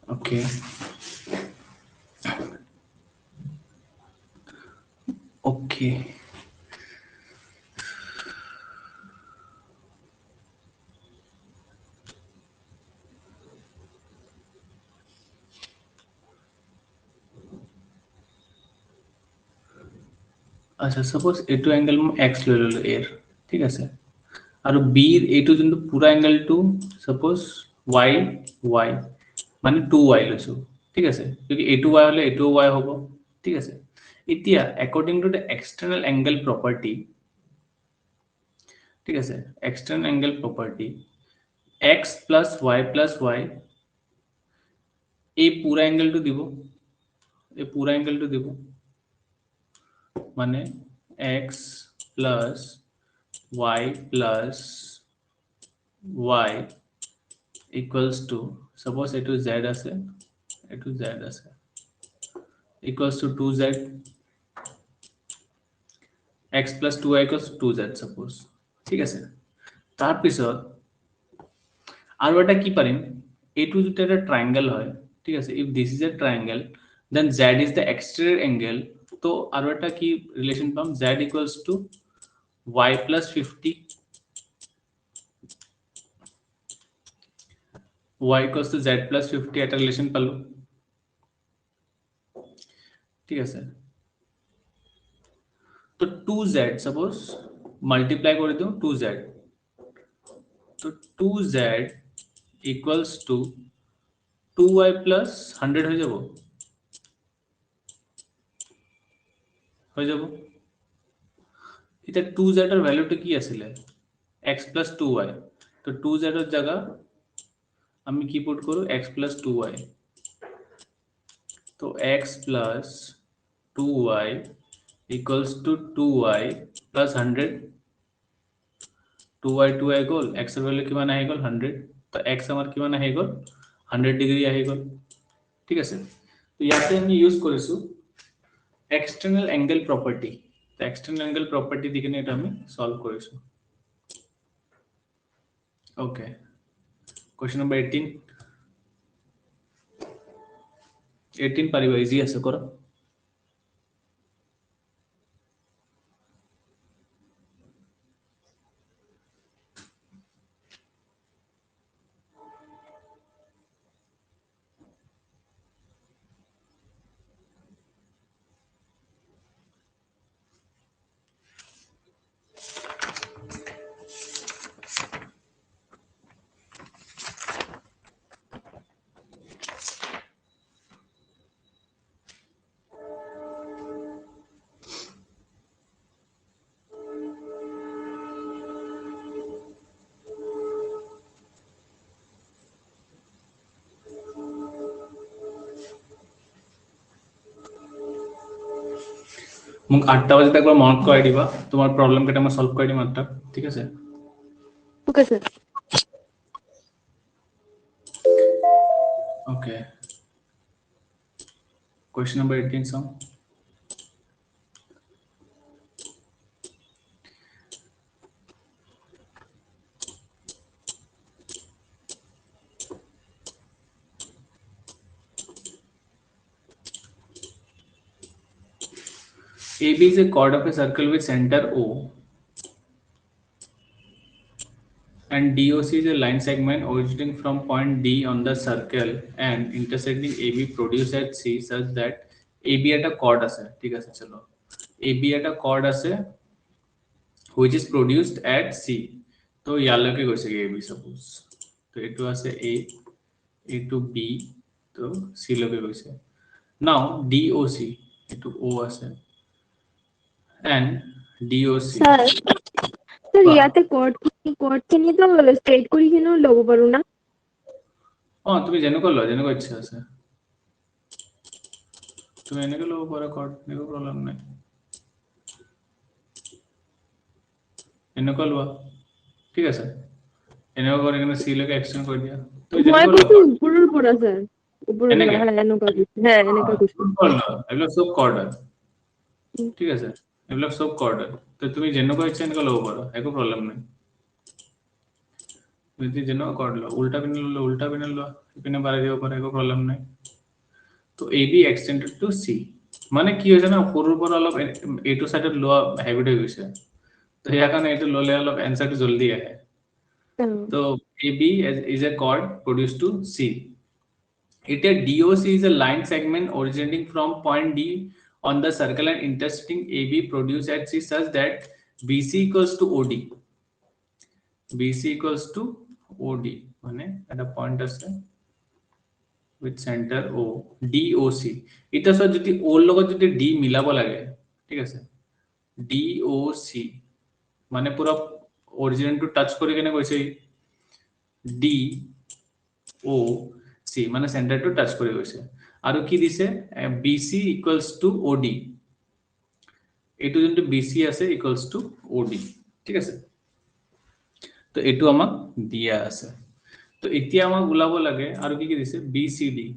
okay okay আচ্ছা সাপোজ এটো এঙ্গেল মই x লৈ ললো এর ঠিক আছে আৰু b ৰ এইটো যোনটো পুৰা এঙ্গেলটো সাপোজ y y মানে 2y লৈছো ঠিক আছে যদি এইটো y হলে এইটো y হ'ব ঠিক আছে এতিয়া according to the external angle property ঠিক আছে external angle property x plus y এই পুরা অ্যাঙ্গেলটো দিব এই পুরা অ্যাঙ্গেলটো দিব মানে x plus y plus y equals to suppose এটো z আছে এটো z আছে equals to 2z x plus 2y equals to 2z suppose ঠিক আছে তার পিছত আৰু এটা কি পাৰিম এটো যদি এটা ট্রায়াঙ্গেল হয় ঠিক আছে if this is a triangle then z is the exterior angle তো আৰু এটা কি রিলেশন পাম z equals to y plus 50 y equals to z plus 50 এটা রিলেশন পালো ঠিক আছে তো 2z সাপোজ মাল্টিপ্লাই করে দিও 2z তো 2z equals to 2y plus 100 হয়ে যাব এটা 2z এর ভ্যালুটা কি আসলে x plus 2y তো 2z এর জায়গা আমি কি পুট করব x plus 2y তো x plus 2y equals to 2y plus 100 2y 2y goal x এর ভ্যালু কিমান আহি গল 100 তো x আমার কিমান আহি গল 100 ডিগ্রি আহি গল ঠিক আছে তো ইয়াতে আমি ইউজ কৰিছো এক্সটাৰ্নাল অ্যাঙ্গেল প্ৰপাৰ্টি তো এক্সটাৰ্নাল অ্যাঙ্গেল প্ৰপাৰ্টি দি কিনে এটা আমি সলভ কৰিছো ওকে কোশ্চেন নাম্বাৰ 18 পাৰিবা ইজি আছে কৰা মোক 8টা বাজিত একবাৰ মনত কৰাই দিবা তোমাৰ প্ৰবলেম কেইটা মই সলভ কৰি দিম 8টা ঠিক আছে okay sir okay question number 18 song AB is a chord of a circle with center O and DOC is a line segment originating from point D on the circle and intersecting AB produced at C such that AB at a chord আছে ঠিক আছে চলো AB at a chord আছে which is produced at C তো ইয়ালৈকে গৈছে AB suppose তো এটো আছে A to B তো C লগে গৈছে now DOC এটো O আছে and DOC স্যার স্যার ইয়াতে কোডখিনি তো স্ট্রেট কৰি কিনেও ল'ব পাৰো না তুমি যেনেকুৱা লোৱা যেনেকুৱা ইচ্ছা আছে তুমি এনেকে ল'ব পাৰা কৰ্ড একো প্ৰব্লেম নাই এনেকুৱা লোৱা ঠিক আছে এনেকুৱা কৰি কিনে চি লৈকে এক্সটেন্ড কৰি দিয়া তুমি মই যেনেকুৱা কৈছো লোৱা ওপৰৰ পৰা স্যাৰ ওপৰৰ পৰা এনেকে এনেকুৱা কৈছো এনেকুৱা কৈছো এইবিলাক সব কৰ্ড হয় ঠিক আছে এইবিলাক সব কৰ্ড হয় তো তুমি যেনেকুৱা ইচ্ছা এনেকুৱা ল'ব পাৰা একো প্ৰব্লেম নাই তুমি যেনেকুৱা কৰ্ড লোৱা উল্টা পিনে লোৱা ইপিনে বাঢ়াই দিব পাৰা একো প্ৰব্লেম নাই তো A B extended two C মানে কি হৈছে না সৰুৰ পৰা অলপ এইটো সাইডত লোৱা হেবিট হৈ গৈছে তো ইয়াৰ কাৰণে এইটো ল'লে অলপ এনসাৰটো জলদি আহে তো AB is a chord produced to C. It a DOC is a line segment originating from point D on the circle and intersecting AB produced at C such that BC equals to OD. BC equals to OD. মানে একটা point আছে with center O DOC. এটা সব যদি O ৰ লগত যদি D মিলাব লাগে ঠিক আছে DOC মানে পুৰা অৰিজিন টু টাচ কৰি কেনে কৈছে ডি ও সি মানে সেন্টাৰ টু টাচ কৰি গৈছে আৰু কি দিছে বিসি ইকুয়ালস টু ওডি এটো যোনটো বিসি আছে ইকুয়ালস টু ওডি ঠিক আছে তো এটো আমাক দিয়া আছে তো এতিয়া আমাক উলাব লাগে আৰু কি কি দিছে বিসিডি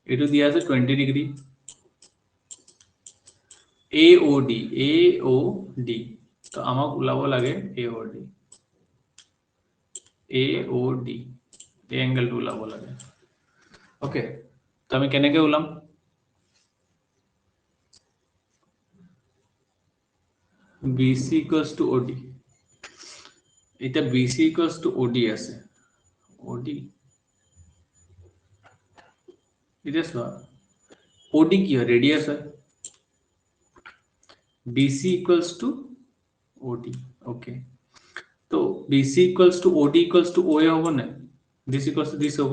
এটো দিয়া আছে 20 ডিগ্রি এওডি তো আমাক উলাব লাগে এওডি এওডি এই এঙ্গেলটো উলাব লাগে ওকে তো আমি কেনেকে উলাম BC equals to OD এটা BC equals to OD আছে OD এটা চোৱা OD কি হয় রেডিয়াস হয় BC equals to OD okay তো BC equals to OD equals to OA হ'ব না this equals to this হ'ব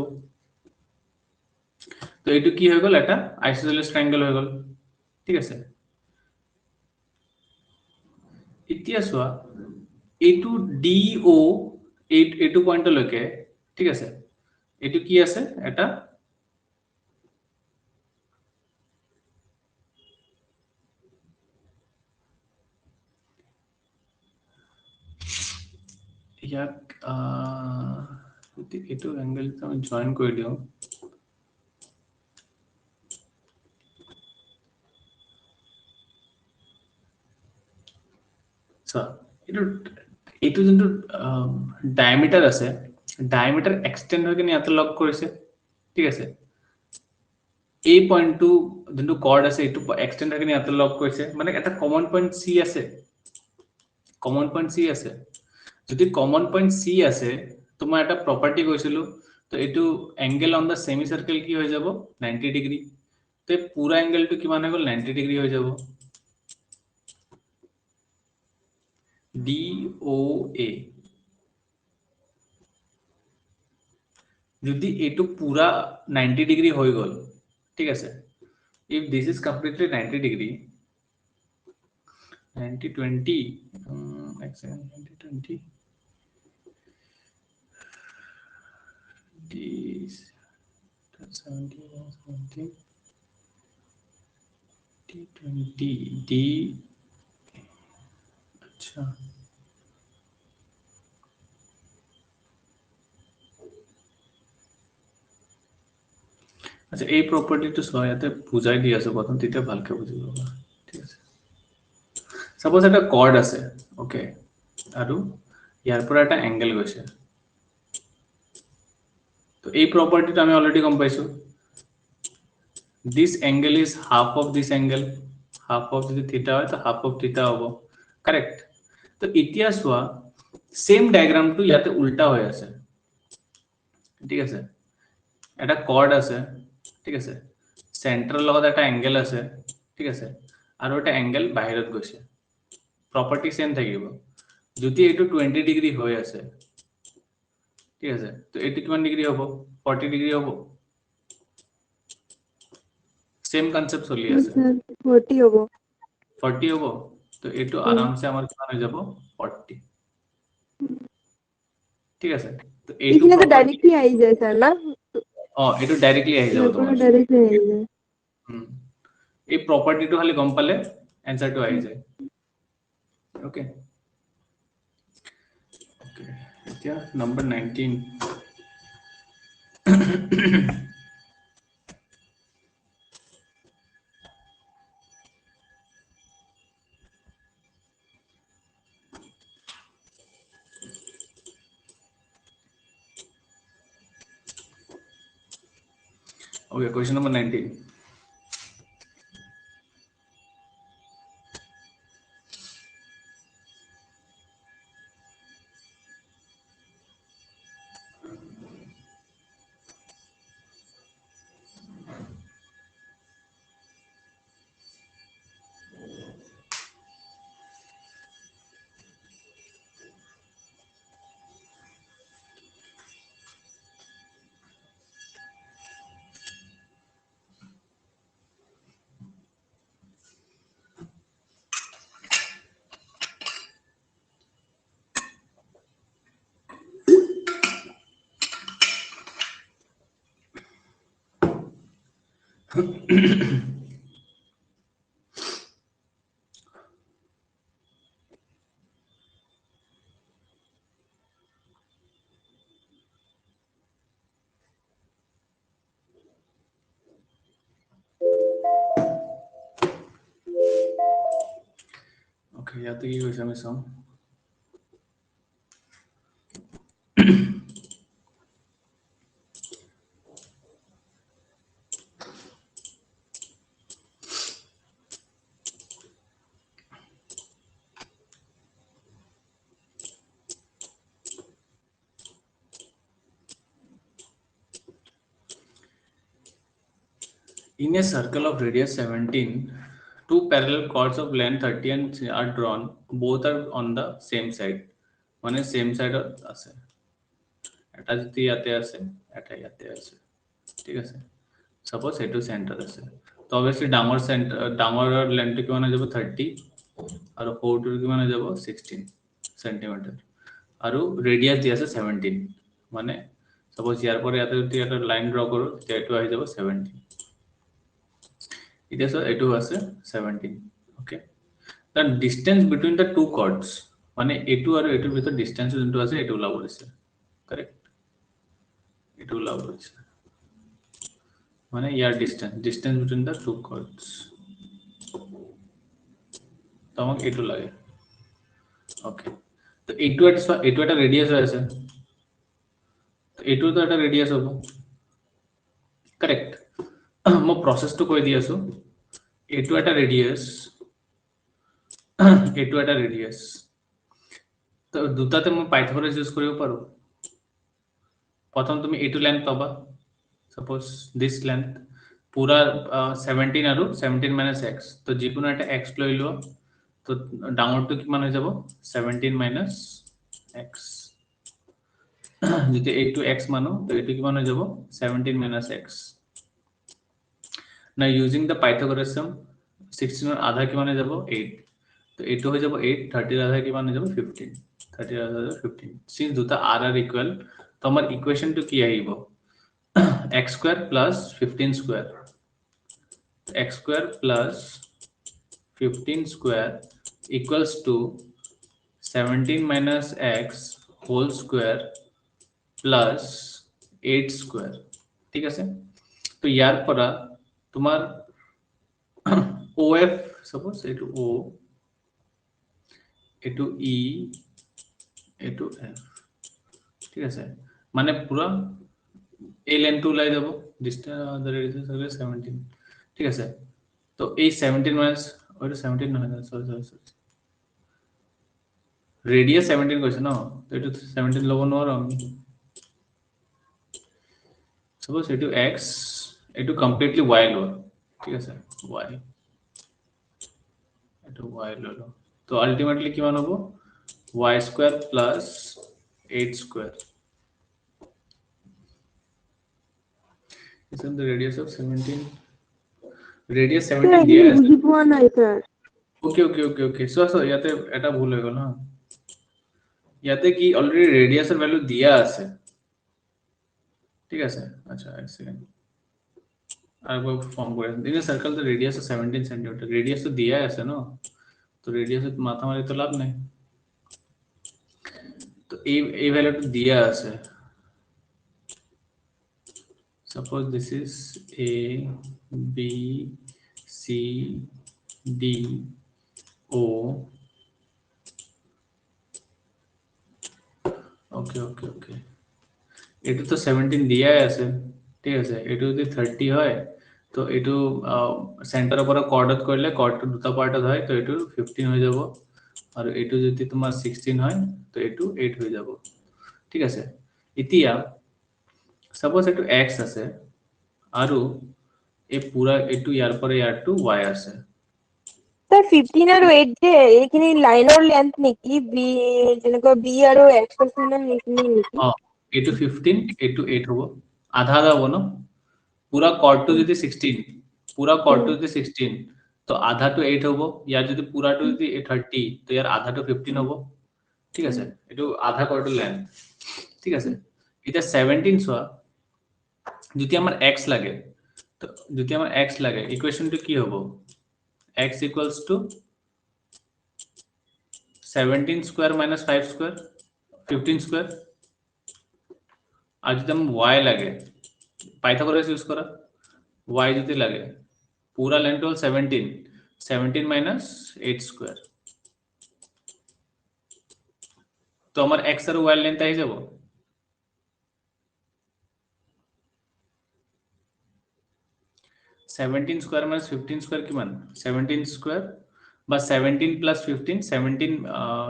তো এটো কি হৈ গল এটা আইসোসেলেস ট্রায়াঙ্গেল হৈ গল ঠিক আছে এতিয়া চোৱা এটো DO এটো পয়েন্টলৈকে ঠিক আছে এটো কি আছে এটা ইয়াক এটো এঙ্গেলটো আমি জয়েন কৰি দিও সো এটো যোনটো ডায়ামিটাৰ আছে ডায়ামিটাৰ এক্সটেন্ড হৈ কিনে ইয়াতে লক কৰিছে ঠিক আছে এই পয়েন্টটো যোনটো কৰ্ড আছে এটো এক্সটেন্ড হৈ কিনে ইয়াতে লক কৰিছে মানে এটা কমন পয়েন্ট সি আছে যদি কমন পয়েন্ট সি আছে তো মই এটা প্রপার্টি কৈছিলো তো এটো angle on the semi circle কি হৈ যাব 90 ডিগ্রি তো পুরা এঙ্গেলটো কিমান হৈ গল 90 ডিগ্রি হৈ যাব DOA যদি এটো পুরা 90 ডিগ্রি হৈ গল ঠিক আছে if this is completely 90 degree 90 20 এক সেকেন্ড 90 20 this 70 70 T20 D अच्छा আচ্ছা এই প্ৰপাৰ্টিটো চোৱা ইয়াতে বুজাই দি আছো প্ৰথম তেতিয়া ভালকে বুজি পাবা ঠিক আছে সাপোজ এটা কৰ্ড আছে ওকে আৰু ইয়াৰ পৰা এটা এংগেল গৈছে তো এই প্ৰপাৰ্টিটো আমি অলৰেডি গম পাইছো this angle is half of this angle half of যদি theta হয় তো half of theta হ'ব correct তো এতিয়া চোৱা সেম ডায়াগ্ৰামটো ইয়াতে উল্টা হৈ আছে ঠিক আছে এটা কৰ্ড আছে ঠিক আছে সেন্টাৰৰ লগত এটা এংগেল আছে ঠিক আছে আৰু এটা এংগেল বাহিৰত গৈছে প্ৰপাৰ্টি সেম থাকিব যদি এটো 20 ডিগ্ৰী হৈ আছে ঠিক আছে তো এটো কিমান ডিগ্ৰী হ'ব 40 ডিগ্ৰী হ'ব সেম কনসেপ্ট চলি আছে 40 হবো 40 হবো তো এটো আরাম সে আমার কিমান হৈ যাব 40 ঠিক আছে তো এইটো এখানে তো প্রপার্টি ডাইরেক্টলি আই যায় স্যার না এটো ডাইরেক্টলি আহি যাব পুরো তোমার ডাইরেক্টলি আই যায় এই প্রপার্টিটো খালি গম পালে অ্যানসারটো আহি যায় ওকে ওকে এতিয়া number 19 okay question number 19 okay ইয়াতে কি কৈছে আমি চাম In a circle of radius 17, two parallel chords of length 30 and are drawn. Both are on the same side. মানে same side আছে এটা যদি ইয়াতে আছে এটা ইয়াতে আছে ঠিক আছে সাপোজ এটো সেন্টার আছে তো অবভিয়াসলি ডাঙৰ সেন্টাৰ ডাঙৰ লেন্থটো কিমান হৈ যাব 30 আৰু সৰুটোৰ কিমান হৈ যাব 16 সেন্টিমিটাৰ আৰু ৰেডিয়াস দি আছে 17 মানে সাপোজ ইয়াৰ পৰা ইয়াতে যদি এটা লাইন ড্ৰ কৰো তেতিয়া এটো আহি যাব 17 it is a2 আছে 17 okay the distance between the two chords মানে a2 আৰু a2 ভিতৰত distance যোনটো আছে এটো ওলাব দিছে correct এটো ওলাব দিছে মানে ইয়াৰ distance between the two chords তোমাক এটো লাগে okay তো এটো এটা রেডিয়াস হৈ আছে তো এটো তো এটা রেডিয়াস হ'ব correct মই প্ৰসেসটো কৈ দি আছো এটো এটা ৰেডিয়াস এটো এটা ৰেডিয়াস তো দুটাতে মই পাইথাগোৰাস ইউজ কৰিব পাৰো প্ৰথম তুমি এটো লেন্থ পাবা সাপোজ দিস লেন্থ পুৰা 17 আৰু 17 minus x তো যিকোনো এটা x লৈ লোৱা তো ডাঙৰটো কিমান হৈ যাব 17 minus x যদি এইটো x মানো তো এইটো কিমান হৈ যাব 17 minus x now using the Pythagoras sum 16 ৰ আধা কিমান হৈ যাব 8 তো এইটো হৈ যাব 8 30 ৰ আধা কিমান হৈ যাব 15 30 ৰ আধা 15 since দুটা r are equal তো আমাৰ ইকুৱেশনটো কি আহিব x square plus 15 square x square plus 15 square equals to 17 minus x whole square plus 8 square ঠিক আছে তো ইয়াৰ পৰা তোমাৰ OF suppose এইটো O এইটো E এইটো F ঠিক আছে মানে পুরা এই লেন্থ ওলাই যাব ডিসটেন্স দ্য রেডিয়াস হলো 17 ঠিক আছে তো এই 17 মাইনাস ওইটা 17 নহয় সরি রেডিয়াস 17 কইছে ন তো এটা 17 লব নোৱাৰো আমি suppose এইটো x এইটো কমপ্লিটলি y লও ঠিক আছে y এইটো y ললো তো আলটিমেটলি কিমান হ'ব y square plus 8 square is the radius of 17 radius 17 দিয়া আছে বুজি পোৱা নাই স্যার ওকে সো ইয়াতে এটা ভুল হৈ গল না ইয়াতে কি অলরেডি রেডিয়াসের ভ্যালু দিয়া আছে ঠিক আছে আচ্ছা এক সেকেন্ড আরেকবার ফর্ম করে দিন সার্কেল তো রেডিয়াস 17 সেন্টিমিটার রেডিয়াস তো দিয়া আছে না তো রেডিয়াসের মাথা মারি তো লাভ নাই তো এই ভ্যালুটা দিয়া আছে suppose this is A B C D O okay এটা তো 17 দিয়া আছে ঠিক আছে এটা যদি 30 হয় তো এটু সেন্টারের উপর কোঅর্ডিনেট করলে কোঅর্ডিনেট দুটা পার্টত হয় তো এটু 15 হয়ে যাব আর এটু যদি তোমার 16 হয় তো এটু 8 হয়ে যাব ঠিক আছে ইতিয়া সাপোজ এটু x আছে আৰু এই পুৰা এটু ইয়াৰ পৰে ইয়াৰ টু y আছে স্যাৰ 15 আৰু 8 যে এইখিনি লাইনৰ লেন্থ নেকি বি যেনেকৈ বি আৰু x আছে না এইখিনি নেকি এটু 15 এটু 8 হবো আধা আধা হবো না पूरा कॉर्ड टू যদি 16 पूरा कॉर्ड टू যদি 16 তো আধা টু 8 হবো ইয়ার যদি পুরা টু যদি 30 তো ইয়ার আধা টু 15 হবো ঠিক আছে এটু আধা কর্ডের লেন্থ ঠিক আছে এটা 17 সোয়া যদি আমার x লাগে তো যদি আমার x লাগে ইকুয়েশনটা কি হবো x equals to 17 square minus 5 square 15 square আর যদি আমার y লাগে পাইথাগোরাস ইউজ করা y যদি লাগে पूरा लेंथ হল 17 minus 8 স্কয়ার তো আমার x আর y লেন্থ আই যাব 17 স্কয়ার minus 15 স্কয়ার কি মান 17 স্কয়ার বা 17 plus 15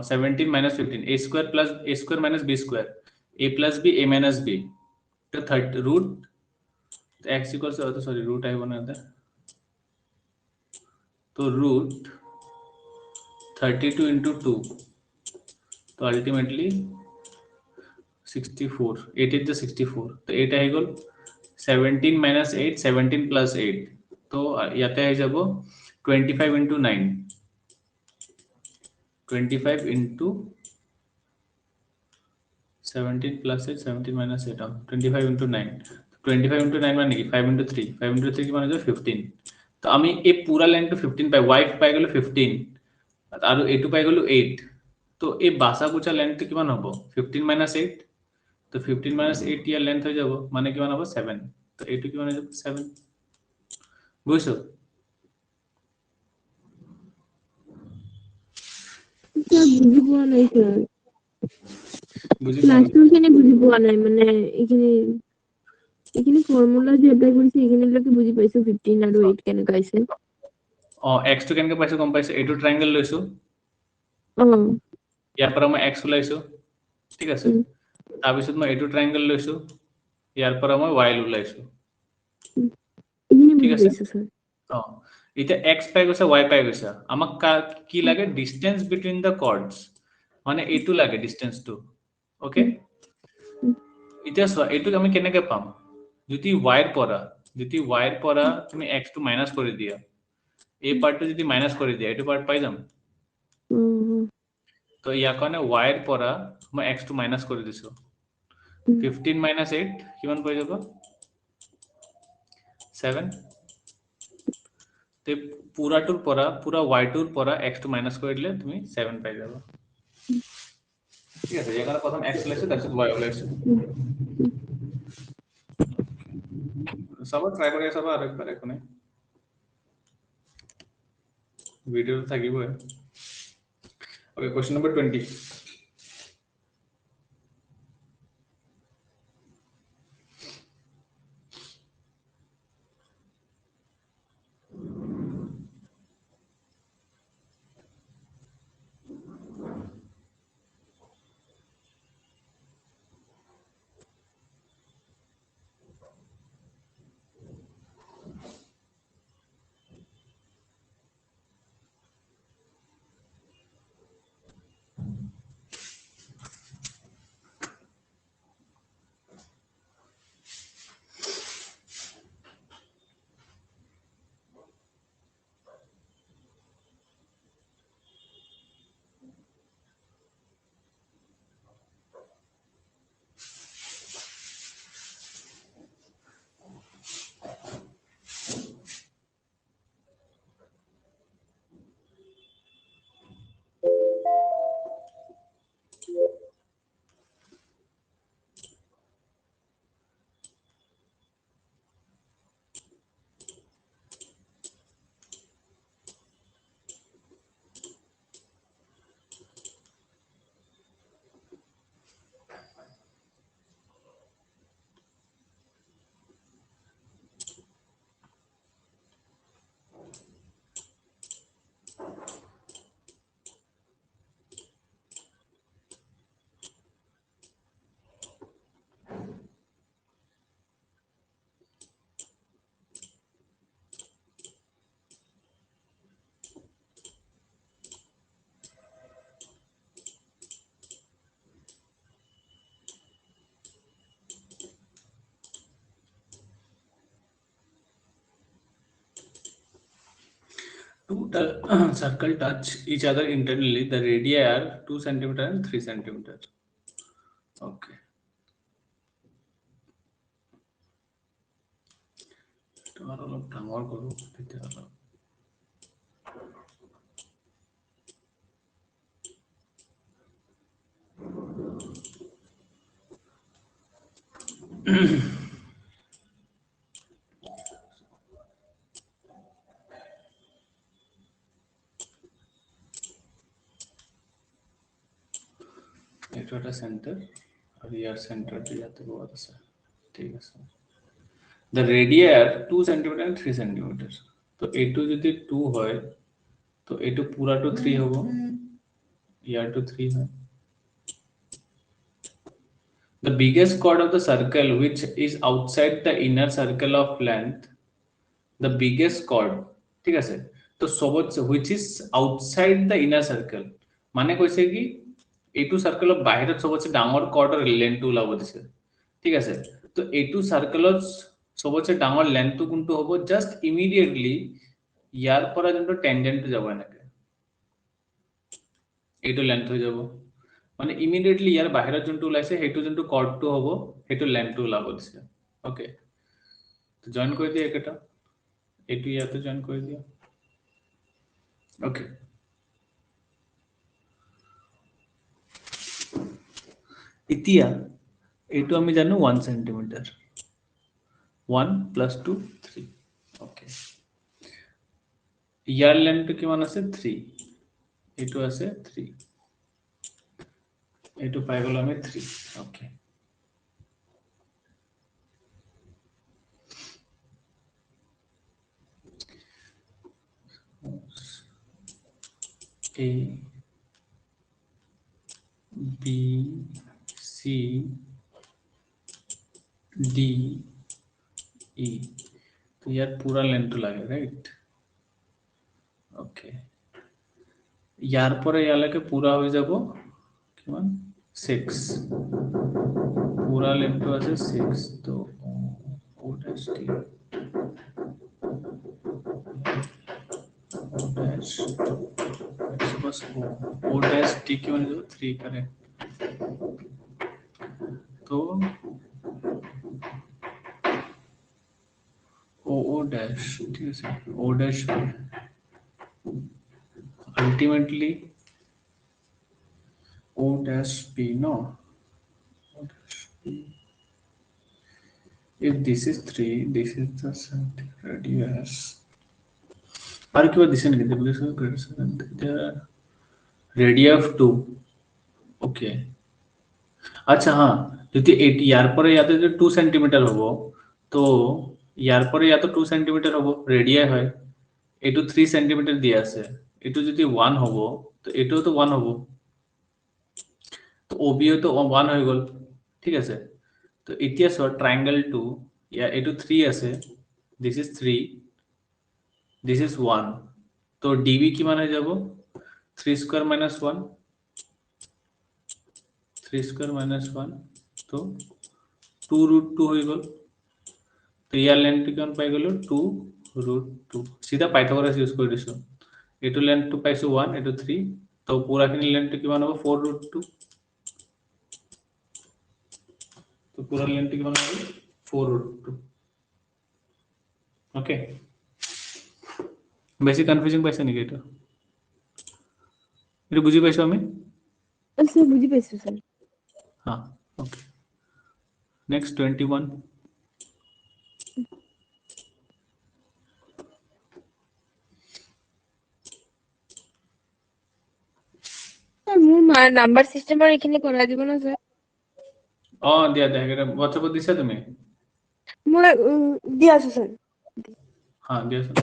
17 minus 15 a square plus a square minus b square a plus b a minus b তো 30 root x equals to sorry root I बना था तो root 32 into 2 तो ultimately 64 8 is the 64 तो 8 है गोल 17 minus 8 17 plus 8 तो याते है जब 25 into 9 25 into 17 plus 8 17 minus 8 25 into 9 25 into 9 মানে কি 5 into 3 5 into 3 কি মানে হচ্ছে 15 তো আমি এই পুরা লেন্থ 15 পাই y পাই গেল 15 আর a2 পাই গেল 8 তো এই বাসা গুছা লেন্থ কিমান হবে 15 minus 8 তো 15 minus 8 ইয়ার লেন্থ হয়ে যাব মানে কিমান হবে 7 তো a2 কিমান হয়ে যাবে 7 বুঝছো বুজি পোৱা নাই স্যাৰ বুঝি লাস্টৰখিনি বুজি পোৱা নাই মানে এইখিনি ফৰ্মুলা যে এপ্লাই কৰিছে এইখিনিলৈকে বুজি পাইছো 15 আৰু 8 কেনেকৈ আছে x টো কেনেকৈ পাইছো গম পাইছো এইটো ট্ৰায়াঙ্গল লৈছো ইয়াৰ পৰা মই x ওলাইছো ঠিক আছে তাৰ পিছত মই এইটো ট্ৰায়াঙ্গল লৈছো ইয়াৰ পৰা মই y ওলাইছো ঠিক আছে এটা x পাই গৈছে y পাই গৈছে আমাক কি লাগে ডিসটেন্স বিটুইন দা কর্ডস মানে এইটো লাগে ডিসটেন্সটো ওকে এটা সো এইটো আমি কেনেকৈ পাম যদি y এর পৰা তুমি x টো মাইনাস কৰি দিয়া এই পাৰ্টটো যদি মাইনাস কৰি দিয়া এইটো পাৰ্ট পাই যাম তো ইয়াৰ কাৰণে y এৰ পৰা মই x টো মাইনাস কৰি দিছো 15 minus 8 কিমান পাই যাব 7 তে পুরাটোর পরা পুরা y2 পরা x2 মাইনাস করে দিলে তুমি 7 পাই যাবে ঠিক আছে যেখানে প্রথম x লেখছে দ্যাটস y লেখছে সবার ট্রাই করে সবার আরেকবার এখানে ভিডিও থাকিব okay question number 20 Two circle touch each other internally. The radii are 2 centimeter and 3 centimeter. Okay. তোমার অলপ ডাঙৰ কৰো তেতিয়াহ'লে এইটো এটা সেন্টার আর ইয়ার সেন্টার ইয়াতে বহুত আছে ঠিক আছে the radii are 2 centimeter and 3 centimeter তো এইটো যদি 2 হয় তো এইটো পুরাটো 3 হ'ব ইয়াৰটো 3 হয় the biggest chord of the circle which is outside the inner circle of length the biggest chord ঠিক আছে তো সবচেয়ে which is outside the inner circle মানে কৈছে কি এইটো সাৰ্কেলৰ বাহিৰত সবচেয়ে ডাঙৰ কৰ্ডৰ লেন্থটো ওলাব দিছে ঠিক আছে তো এইটো সাৰ্কেলৰ সবচেয়ে ডাঙৰ লেন্থটো কোনটো হ'ব জাস্ট ইমিডিয়েটলি ইয়াৰ পৰা যোনটো টেনজেন্ট যাব এনেকে এইটো লেন্থ হৈ যাব মানে ইমিডিয়েটলি ইয়াৰ বাহিৰত যোনটো ওলাইছে সেইটো যোনটো কৰ্ডটো হ'ব সেইটো লেন্থটো ওলাব দিছে ওকে তো জয়েন কৰি দিয়া একেটা এইটো ইয়াতে জয়েন কৰি দিয়া ওকে এতিয়া এইটো আমি জানো 1 সেন্টিমিটার 1 plus 2 3 ওকে ইয়ার লেন্থটো কিমান আছে 3 এইটো আছে 3 এইটো পাই গ'ল আমি 3 okay A B C D E তো ইয়ার পুরা লেন্থ লাগে রাইট ওকে ইয়ার পরে ইয়ালাকে পুরা হয়ে যাব কিমান 6 পুরা লেন্থ আছে 6 তো ও ড্যাশ টি ও ড্যাশ बस ओ डैश टी की वजह से 3 करें तो ओ dash, ঠিক আছে, o dash ultimately o dash p, no, o dash p. If this is 3, this is the scientific radius. আর কি দিছে নাকি the radius of 2. ওকে, আচ্ছা হ্যাঁ, যদি ইয়ার পরে ইয়াতে যদি 2 সেন্টিমিটার হবো, তো ইয়ার পরে ইয়া তো 2 সেন্টিমিটার হবো, রেডিয়াই হয়, এটু 3 সেন্টিমিটার দিয়ে আছে, এটু যদি 1 হবো, তো এটাও তো 1 হবো, তো ওবিও তো 1 হয়ে গেল, ঠিক আছে। তো এতিয়া সর ট্রায়াঙ্গেল 2, ইয়া এটু 3 আছে, দিস ইজ 3, দিস ইজ 1, তো ডিবি কি মানে যাব 3 স্কয়ার মাইনাস 1, 3 স্কয়ার মাইনাস 1, তো 2 রুট 2 হয়ে গেল। তো ইয়ার লেন্থ কেমন পাই গেল 2 রুট 2, সিধা পাইথাগোরাস ইউজ করে দিছো, এটু লেন্থ 2 পাইছো 1, এটু 3, তো পুরাখিনি লেন্থ কিমান হবে 4 রুট 2, তো পুরা লেন্থ কিমান হবে 4 রুট 2। ওকে, বেশি কনফিউজিং পাইছে নাকি এটা? এটা বুঝি পাইছো আমি? স্যার বুঝি পাইছো স্যার। হ্যাঁ, ওকে। নেক্সট 21। মোৰ নাম্বাৰ সিস্টেমৰ এইখিনি কৰাই দিব না স্যার? অ দিয়া দিয়া, এটা হোয়াটসঅ্যাপত দিছা তুমি? মই দি আছো স্যার। হ্যাঁ দিয়াছো।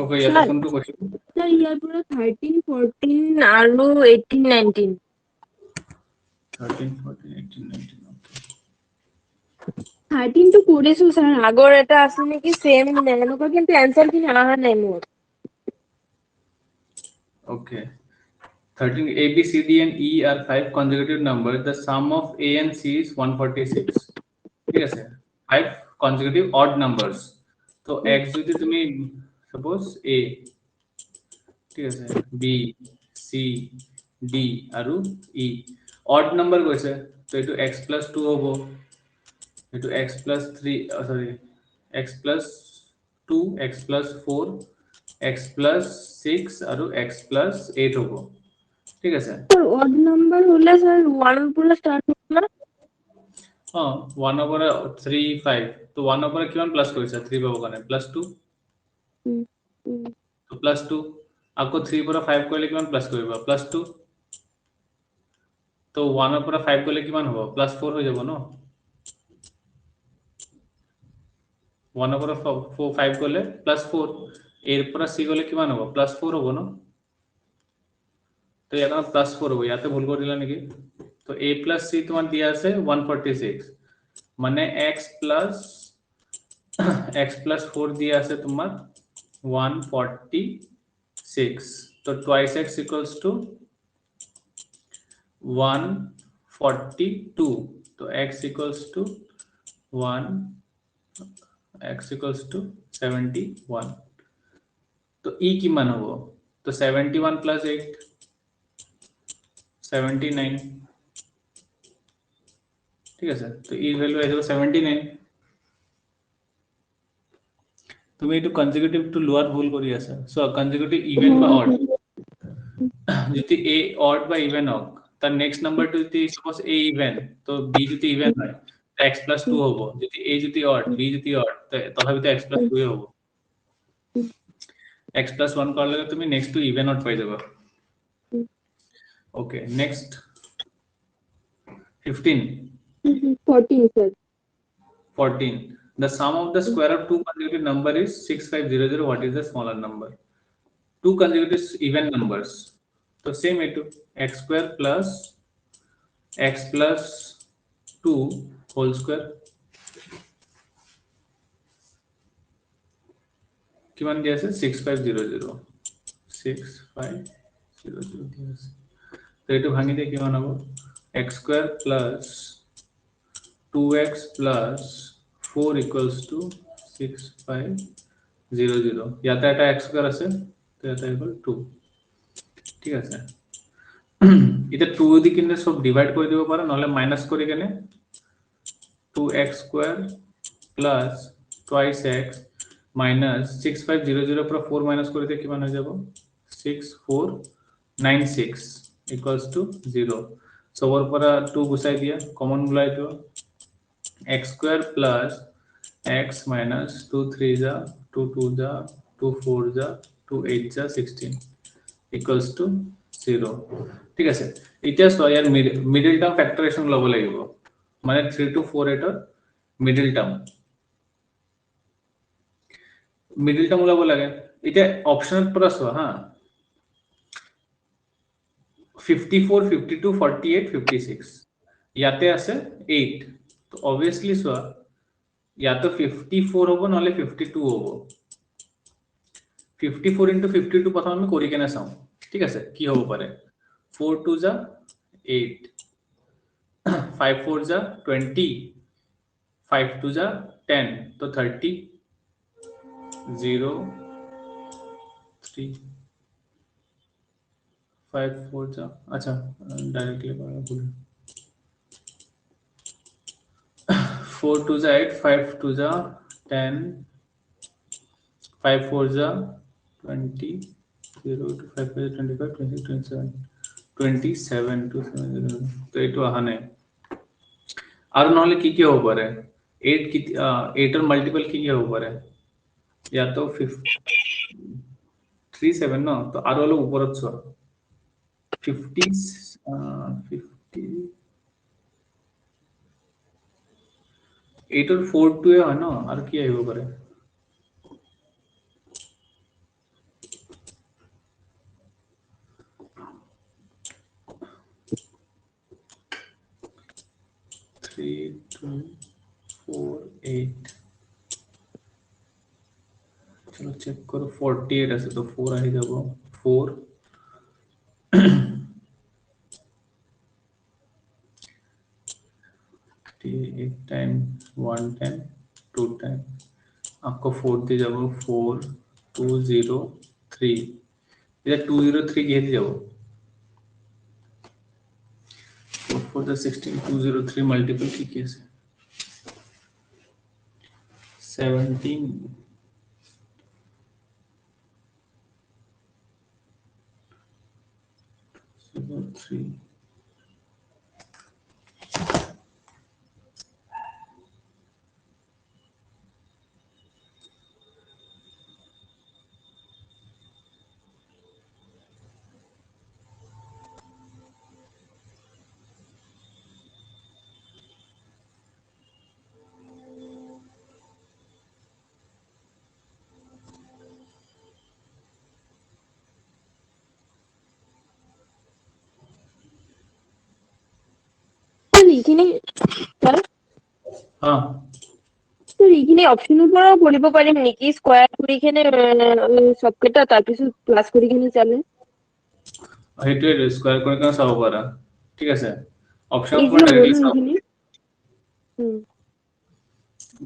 ওকে, ইয়াতে কোনটো কোশ্চেন? স্যার ইয়াৰ পৰা 13, 14 আৰু 18, 19। 13, 14, 18, 19, ওকে। 13 টো কৰিছো স্যাৰ, আগৰ এটা আছে নেকি সেম এনেকুৱা, কিন্তু এনসাৰ খিনি অহা নাই মোৰ। Okay. 13, A, B, C, D, and E are 5 consecutive numbers. The sum of A and C is 146. ঠিক আছে, 5 consecutive odd numbers. তো x যদি তুমি suppose A, ঠিক আছে, B, C, D আৰু E odd number কৈছে, তো এটো x plus 2 হ'ব, এটো x plus 3, sorry, x plus 2, x plus 4, x plus 6 আৰু x plus 8 হ'ব, ঠিক আছে। স্যাৰ অড নাম্বাৰ হলে স্যাৰ 1 এৰ পৰা স্টাৰ্ট হ'ব না? 1 ৰ পৰা 3, 5, তো 1 ৰ পৰা কিমান প্লাস কৰিছা 3 পাব কাৰণে প্লাস 2, তো প্লাস 2, আকৌ 3 পৰা 5 কৰিলে কিমান প্লাস কৰিবা প্লাস 2, তো 1 ৰ পৰা 5 কৰিলে কিমান হ'ব প্লাস 4 হৈ যাব ন, 1 ৰ পৰা 5 কৰিলে প্লাস 4, এৰ পৰা c গলে কিমান হ'ব প্লাস 4 হ'ব ন, তো ইয়াত প্লাস 4 হ'ব, ইয়াতে ভুল কৰি দিলা নেকি, তো a plus c তোমার দিয়া আছে 146, মানে x plus 4 দিয়া আছে তোমার 146, তো twice x equals to 142, তো x equals to 71, তো e কিমান হ'ব, তো 71 plus 8 79, ঠিক আছে, তো e ভ্যালু আহি যাব 79। তুমি এটো কনজিকিউটিভ টু লোৱাত ভুল কৰি আছা, সো কনজিকিউটিভ ইভেন বা অড, যদি a odd বা even হোক তার নেক্সট নাম্বারটো যদি সাপোজ a even তো b যদি even হয় তো x + 2 হবো যদি a যদি odd b যদি odd তথাপি তো x + 2 হবো x + 1 করলে তুমি নেক্সট টু even odd পাই যাবা okay next 15 14 sir 14 the sum of the square of two consecutive number is 6500 what is the smaller number two consecutive even numbers so same a2 x square plus x plus 2 whole square কিমান দিয়া আছে 6500 6500 দিয়া আছে তো এটো ভাঙি দিয়ে কিমান হ'ব x square plus 2x plus 4 equals to 6500 ইয়াতে এটা x square আছে তো এটা ইকুয়াল 2 ঠিক আছে এটা 2 দি কিনে সব ডিভাইড করে দিব পারো নহলে মাইনাস করে কেনে 2x square plus twice x minus 6500 পুরো 4 মাইনাস করে দিয়ে কিমান হয়ে যাব 6496 equals to 0 so ওর পর 2 বসাই দিয়া কমন গুলাই দিও x square plus x minus 2 3 जा 2 2 जा 2 4 जा 2 8 जा 16 equals to 0 ঠিক আছে এটা সো ইয়ার মিডল টার্ম ফ্যাক্টরাইজেশন লব লাগিব মানে 3 to 4 এটার মিডল টার্ম লব লাগে এটা অপশনাল প্লাস হ্যাঁ 54 52 48 56 ইয়াতে আছে 8 তো obviously সো या तो 54 হবো নহলে 52 হবো 54 into 52 প্রথম আমি করি কেনে চাও ঠিক আছে কি হবো পারে 4 2 যা 8 5 4 যা 20 5 2 যা 10 तो 30 0 3 5 4 যা अच्छा डायरेक्टली बोल 4 2 जा 8 5 2 जा 10 5 4 जा 20 0 to 5 25 26 27 to 7 तो एटो आने আর নহলে কি কি হবো পারে 8 কি 8 এর মাল্টিপল কি কি হবো পারে या तो 37 না তো আর হলো উপরত 50 50 8 और 4 2 এ হয় না আর কি আইবো পারে Three, 2, 4, 8 चलो चेक करो 48 আছে তো 4 আই যাব 4 8 टाइम 1 टाइम 2 टाइम आपको 4 দিয়ে যাব 4 203 এটা 203 দিয়ে যাব 4 for the 16 203 multiple key case है 17 03 এইখিনি हाँ তো এইখিনি অপশনৰ পৰা কৰিব পাৰিম নেকি স্কয়াৰ কৰি কিনে সবকেটা তাৰপিছত প্লাস কৰি কিনে চালে হেইটোৱে স্কয়াৰ কৰি কেনে চাব পাৰা ঠিক আছে অপচন ইজি পৰা হ'ব ডাইৰেক্টলি ন চাব এইখিনি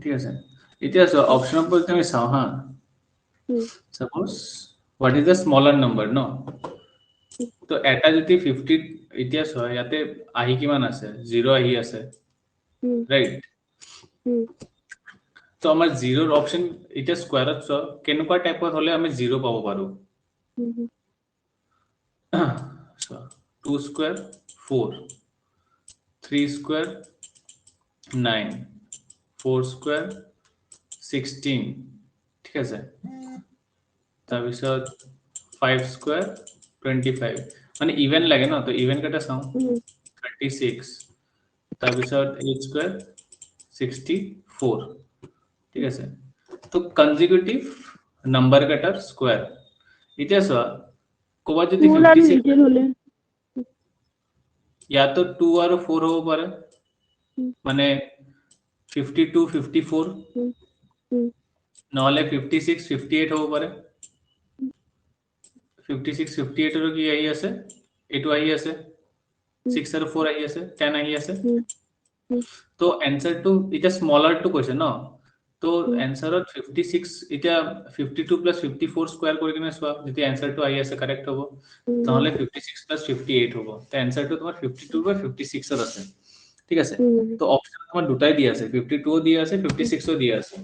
ঠিক আছে এতিয়া সো অপচন পৰা তুমি চাও হা suppose what is the smaller number ন তো এটা যদি 50 এতিয়া সো ইয়াতে আহি কিমান আছে 0 আহি আছে রাইট তো আমাৰ 0 ৰ অপচন এটা স্কয়াৰত সো কেনেকুৱা টাইপৰ হলে আমি 0 পাব পাৰো 2 square 4 3 square 9 4 square 16 ঠিক আছে তাৰপিছত 5 square 25 মানে ইভেন লাগে ন তো ইভেন কেটা চাও 36 তাৰপিছত 8 square 64 ঠিক আছে তো কনজিকিউটিভ নাম্বাৰ কেটাৰ স্কয়াৰ এতিয়া চোৱা কোবাত যদি 56 या तो 2 और 4 हो पारे माने 52 54 নহলে 56 58 हो पारे 56 58 ৰ কি আহি আছে এটো আহি আছে 6 আৰু 4 আহি আছে 10 আহি আছে তো आंसर টু এটা স্মলার টু কৈছে ন তো आंसरত 56 এটা 52 প্লাস 54 স্কয়ার কৰি কিনে চোৱা যদি आंसर টু আহি আছে কারেক্ট হ'ব নহলে 56 প্লাস 58 হ'ব তো आंसर টু তোমাৰ 52 বা 56 ৰ আছে ঠিক আছে তো অপশন তোমাৰ দুটাই দিয়া আছে 52 ও দিয়া আছে 56 ও দিয়া আছে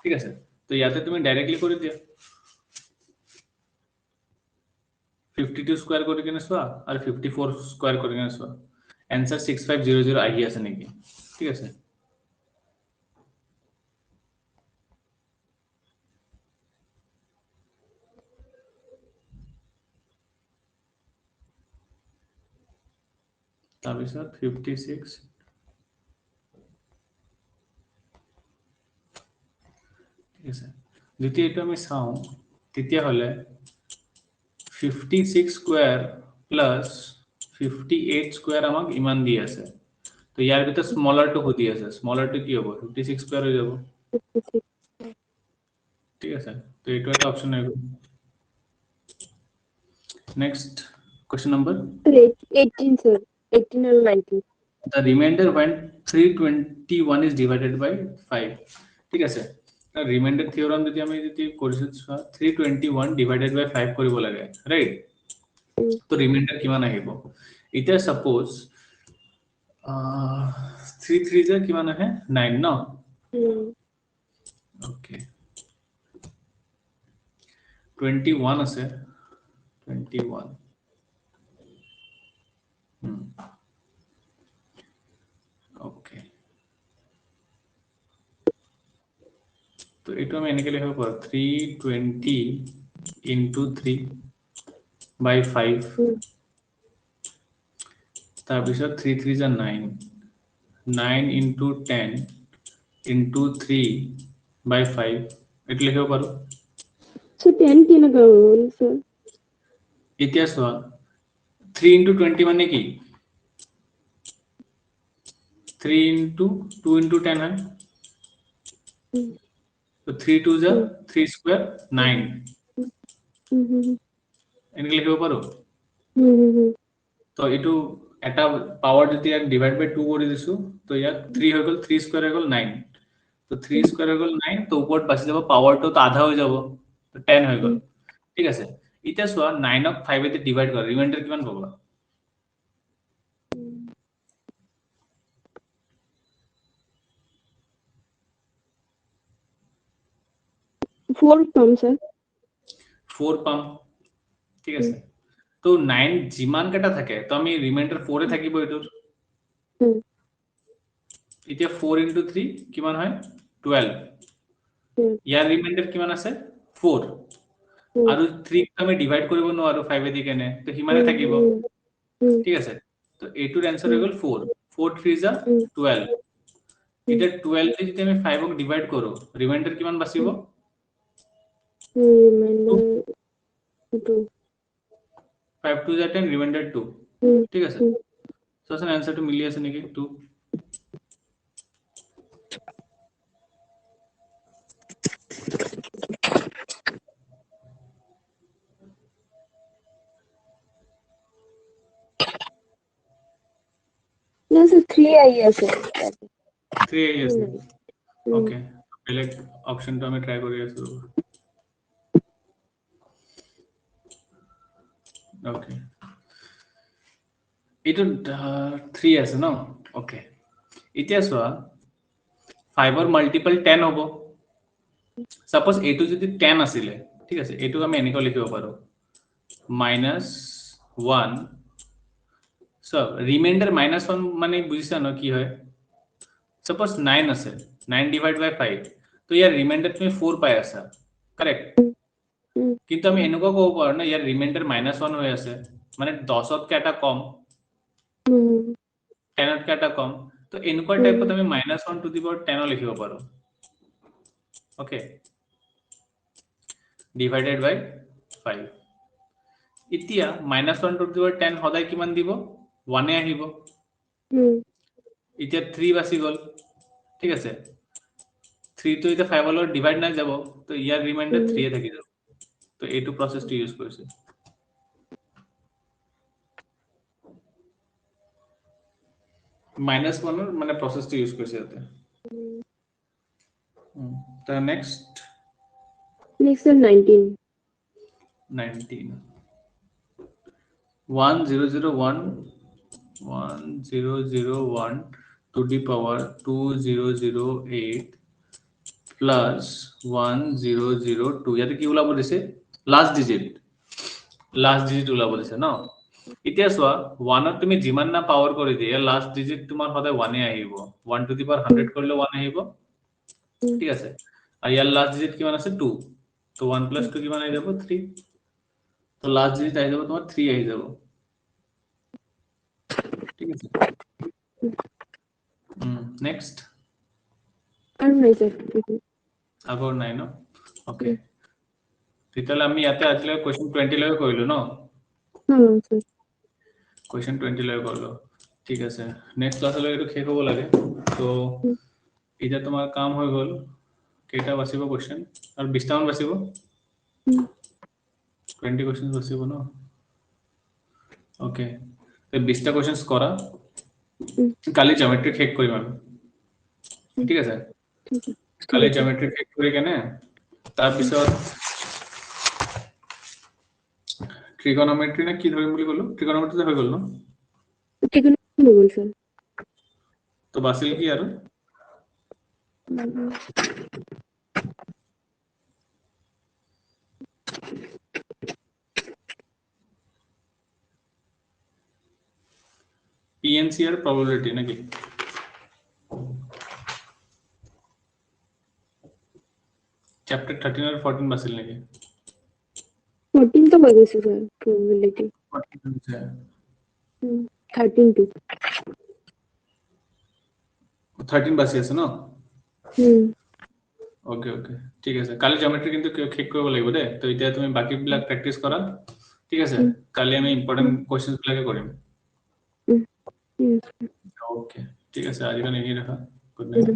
ঠিক আছে তো ইয়াতে তুমি ডাইরেক্টলি কৰি দিয়া 52 স্কয়াৰ কৰি কিনে চোৱা আৰু 54 স্কয়াৰ কৰি কিনে চোৱা आंसर 6500 আহি আছে নেকি ঠিক আছে তাৰপিছত 56 ঠিক আছে যদি এটা আমি চাও তেতিয়া হলে 56 স্কয়ার প্লাস 58 স্কয়ার আমাক ইমান দি আছে তো ইয়াৰ ভিতৰত স্মলার টু দি আছে স্মলার টু কি হ'ব 56 স্কয়ার হৈ যাব ঠিক আছে তো এইটো এটা অপশন আহিব next question number 18 sir 18 or 19 the remainder when 321 is divided by 5 ঠিক আছে রিমাইন্ডার থিওরাম যদি আমি যদি কৰিছো 321 divided by 5 কৰিব লাগে ৰাইট তো রিমাইন্ডার কিমান আহিব এটা সাপোজ 3 3 যে কিমান আহে 9 ন ওকে 21 আছে 21 ওকে তো এইটো আমি এনেকে লিখিব পাৰো 320 into 3 by 5 তাৰপিছত 3 3 is 9 9 into 10 into 3 by 5 এইটো লিখিব পাৰো so 10 কেনেকা হ'ল sir এতিয়া চোৱা 3 into 20 মানে কি 3 into 2 into 10 হয় তো 3 2 is 3 square 9 এনেকে লিখিব পাৰো তো এইটো এটা পাওয়াৰ যদি এক ডিভাইড বাই 2 কৰি দিছো তো ইয়াত 3 হৈ গল 3 স্কয়ার হৈ গল 9 তো 3 স্কয়ার হৈ গল 9 তো ওপৰত বাচি যাব পাওয়ারটো তো আধা হৈ যাব তো 10 হৈ গল ঠিক আছে এতিয়া চোৱা 9 ক 5 এ ডিভাইড কৰা ৰিমাইন্ডাৰ কিমান পাবা 4 পাম sir 4 পাম ঠিক আছে তো 9 যিমান কেটা থাকে তো আমি রিমাইন্ডার 4 এ থাকিব এটোৰ এতিয়া 4 into 3 কিমান হয় 12 ইয়াৰ ৰিমাইন্ডাৰ কিমান আছে 4 আৰু 3 ক আমি ডিভাইড কৰিব নোৱাৰো 5 এ দি কেনে তো হিমানে থাকিব ঠিক আছে তো এটোৰ आंसर হৈ গল 4 4 3 is 12 এটা 12 তে যদি আমি 5 ক ডিভাইড কৰো রিমাইন্ডার কিমান বাচিব রিমাইন্ডার 2 5 2 is 10 রিমাইন্ডার 2 ঠিক আছে সো আসলে आंसर তো মিলি আছে নেকি 2 না sir 3 আই আছে 3 আহি আছে ওকে বেলেগ অপশনটো আমি ট্রাই কৰি আছো ওকে এইটো 3 আছে ন ওকে এতিয়া চোৱা 5 ৰ মাল্টিপল 10 হ'ব সাপোজ এইটো যদি 10 আছিলে ঠিক আছে এইটো আমি এনেকৈ লিখিব পাৰো 1 সব রিমাইন্ডার -1 মানে বুঝিছা ন কি হয় সাপোজ 9 আছে 9 ডিভাইড বাই 5 তো ইয়ার রিমাইন্ডার তুমি 4 পাই আছা কারেক্ট কিন্তু আমি এনেকুৱা ক'ব পাৰো না ইয়াৰ ৰিমাইন্ডাৰ -1 হৈ আছে মানে 10 ত কেটা কম 10 ত কেটা কম তো এনেকুৱা টাইপত আমি -1 টু দি পাৱাৰ 10 লিখিব পাৰো ওকে ডিভাইডেড বাই 5 এতিয়া -1 টু দি পাৱাৰ 10 সদায় কিমান দিব 1 এ আহিব এতিয়া 3 বাছি গল ঠিক আছে 3 তো এতিয়া 5 লগত ডিভাইড নাই যাব তো ইয়াৰ ৰিমাইন্ডাৰ 3 এ থাকি যাব তো এইটো প্ৰসেসটো ইউজ কৰিছে -1 মানে প্ৰসেসটো ইউজ কৰিছে ইয়াতে তো next 19 1001 to the power 2008 plus 1002 ইয়াতে কি ওলাব দিছে লাস্ট ডিজিট ওলাব দিছে ন এতিয়া চোৱা 1 ত তুমি যিমান না পাৱাৰ কৰি দিয়া লাস্ট ডিজিট তোমাৰ সদায় 1 এ আহিব 1 to the power 100 কৰিলে 1 আহিব ঠিক আছে আর ইয়ার লাস্ট ডিজিট কিমান আছে 2 তো 1 plus 2 কিমান আহি যাব 3 তো লাস্ট ডিজিট আহি যাব তোমার 3 আহি যাব ঠিক আছে নেক্সট আর নাই স্যার আগৰ নাই ন ওকে তেতিয়ালে আমি ইয়াতে আজিলে কোৱেশ্চন 20 লৈকে কৰিলো ন স্যাৰ কোৱেশ্চন 20 লৈকে কৰিলো ঠিক আছে নেক্সট ক্লাছলৈ এটো শেষ হ'ব লাগে তো এটা তোমাৰ কাম হৈ গল কেইটা বাচিব কোৱেশ্চন আৰু 20 টা মান বাচিব 20 কোৱেশ্চন বাচিব ন ওকে তো 20 টা কোৱেশ্চনস কৰা কালি জিওমেট্ৰি শেষ কৰিম আমি ঠিক আছে কালি জিওমেট্ৰি শেষ কৰি কেনে তাৰ পিছত ট্ৰিগোনোমেট্ৰি না কি ধৰিম বুলি ক'লো ট্ৰিগোনোমেট্ৰি হৈ গল ন ট্ৰিগোনোমেট্ৰি বল স্যাৰ তো বাছিল কি আৰু PNC আর probability নাকি চ্যাপ্টার 13 আর 14 বাছিল নাকি 14 তো বাজেছে স্যার প্রবাবিলিটি 13 টু 13 বাছি আছে ন ওকে ওকে ঠিক আছে কালি জিওমেট্রি কিন্তু শেষ কৰিব লাগিব দে তো এতিয়া তুমি বাকি বিলাক প্ৰ্যাকটিছ কৰা ঠিক আছে কালি আমি ইম্পৰ্টেন্ট কোৱেশ্চনস বিলাকে কৰিম ওকে ঠিক আছে আজি কাৰণে এনে ৰাখা গুড নাইট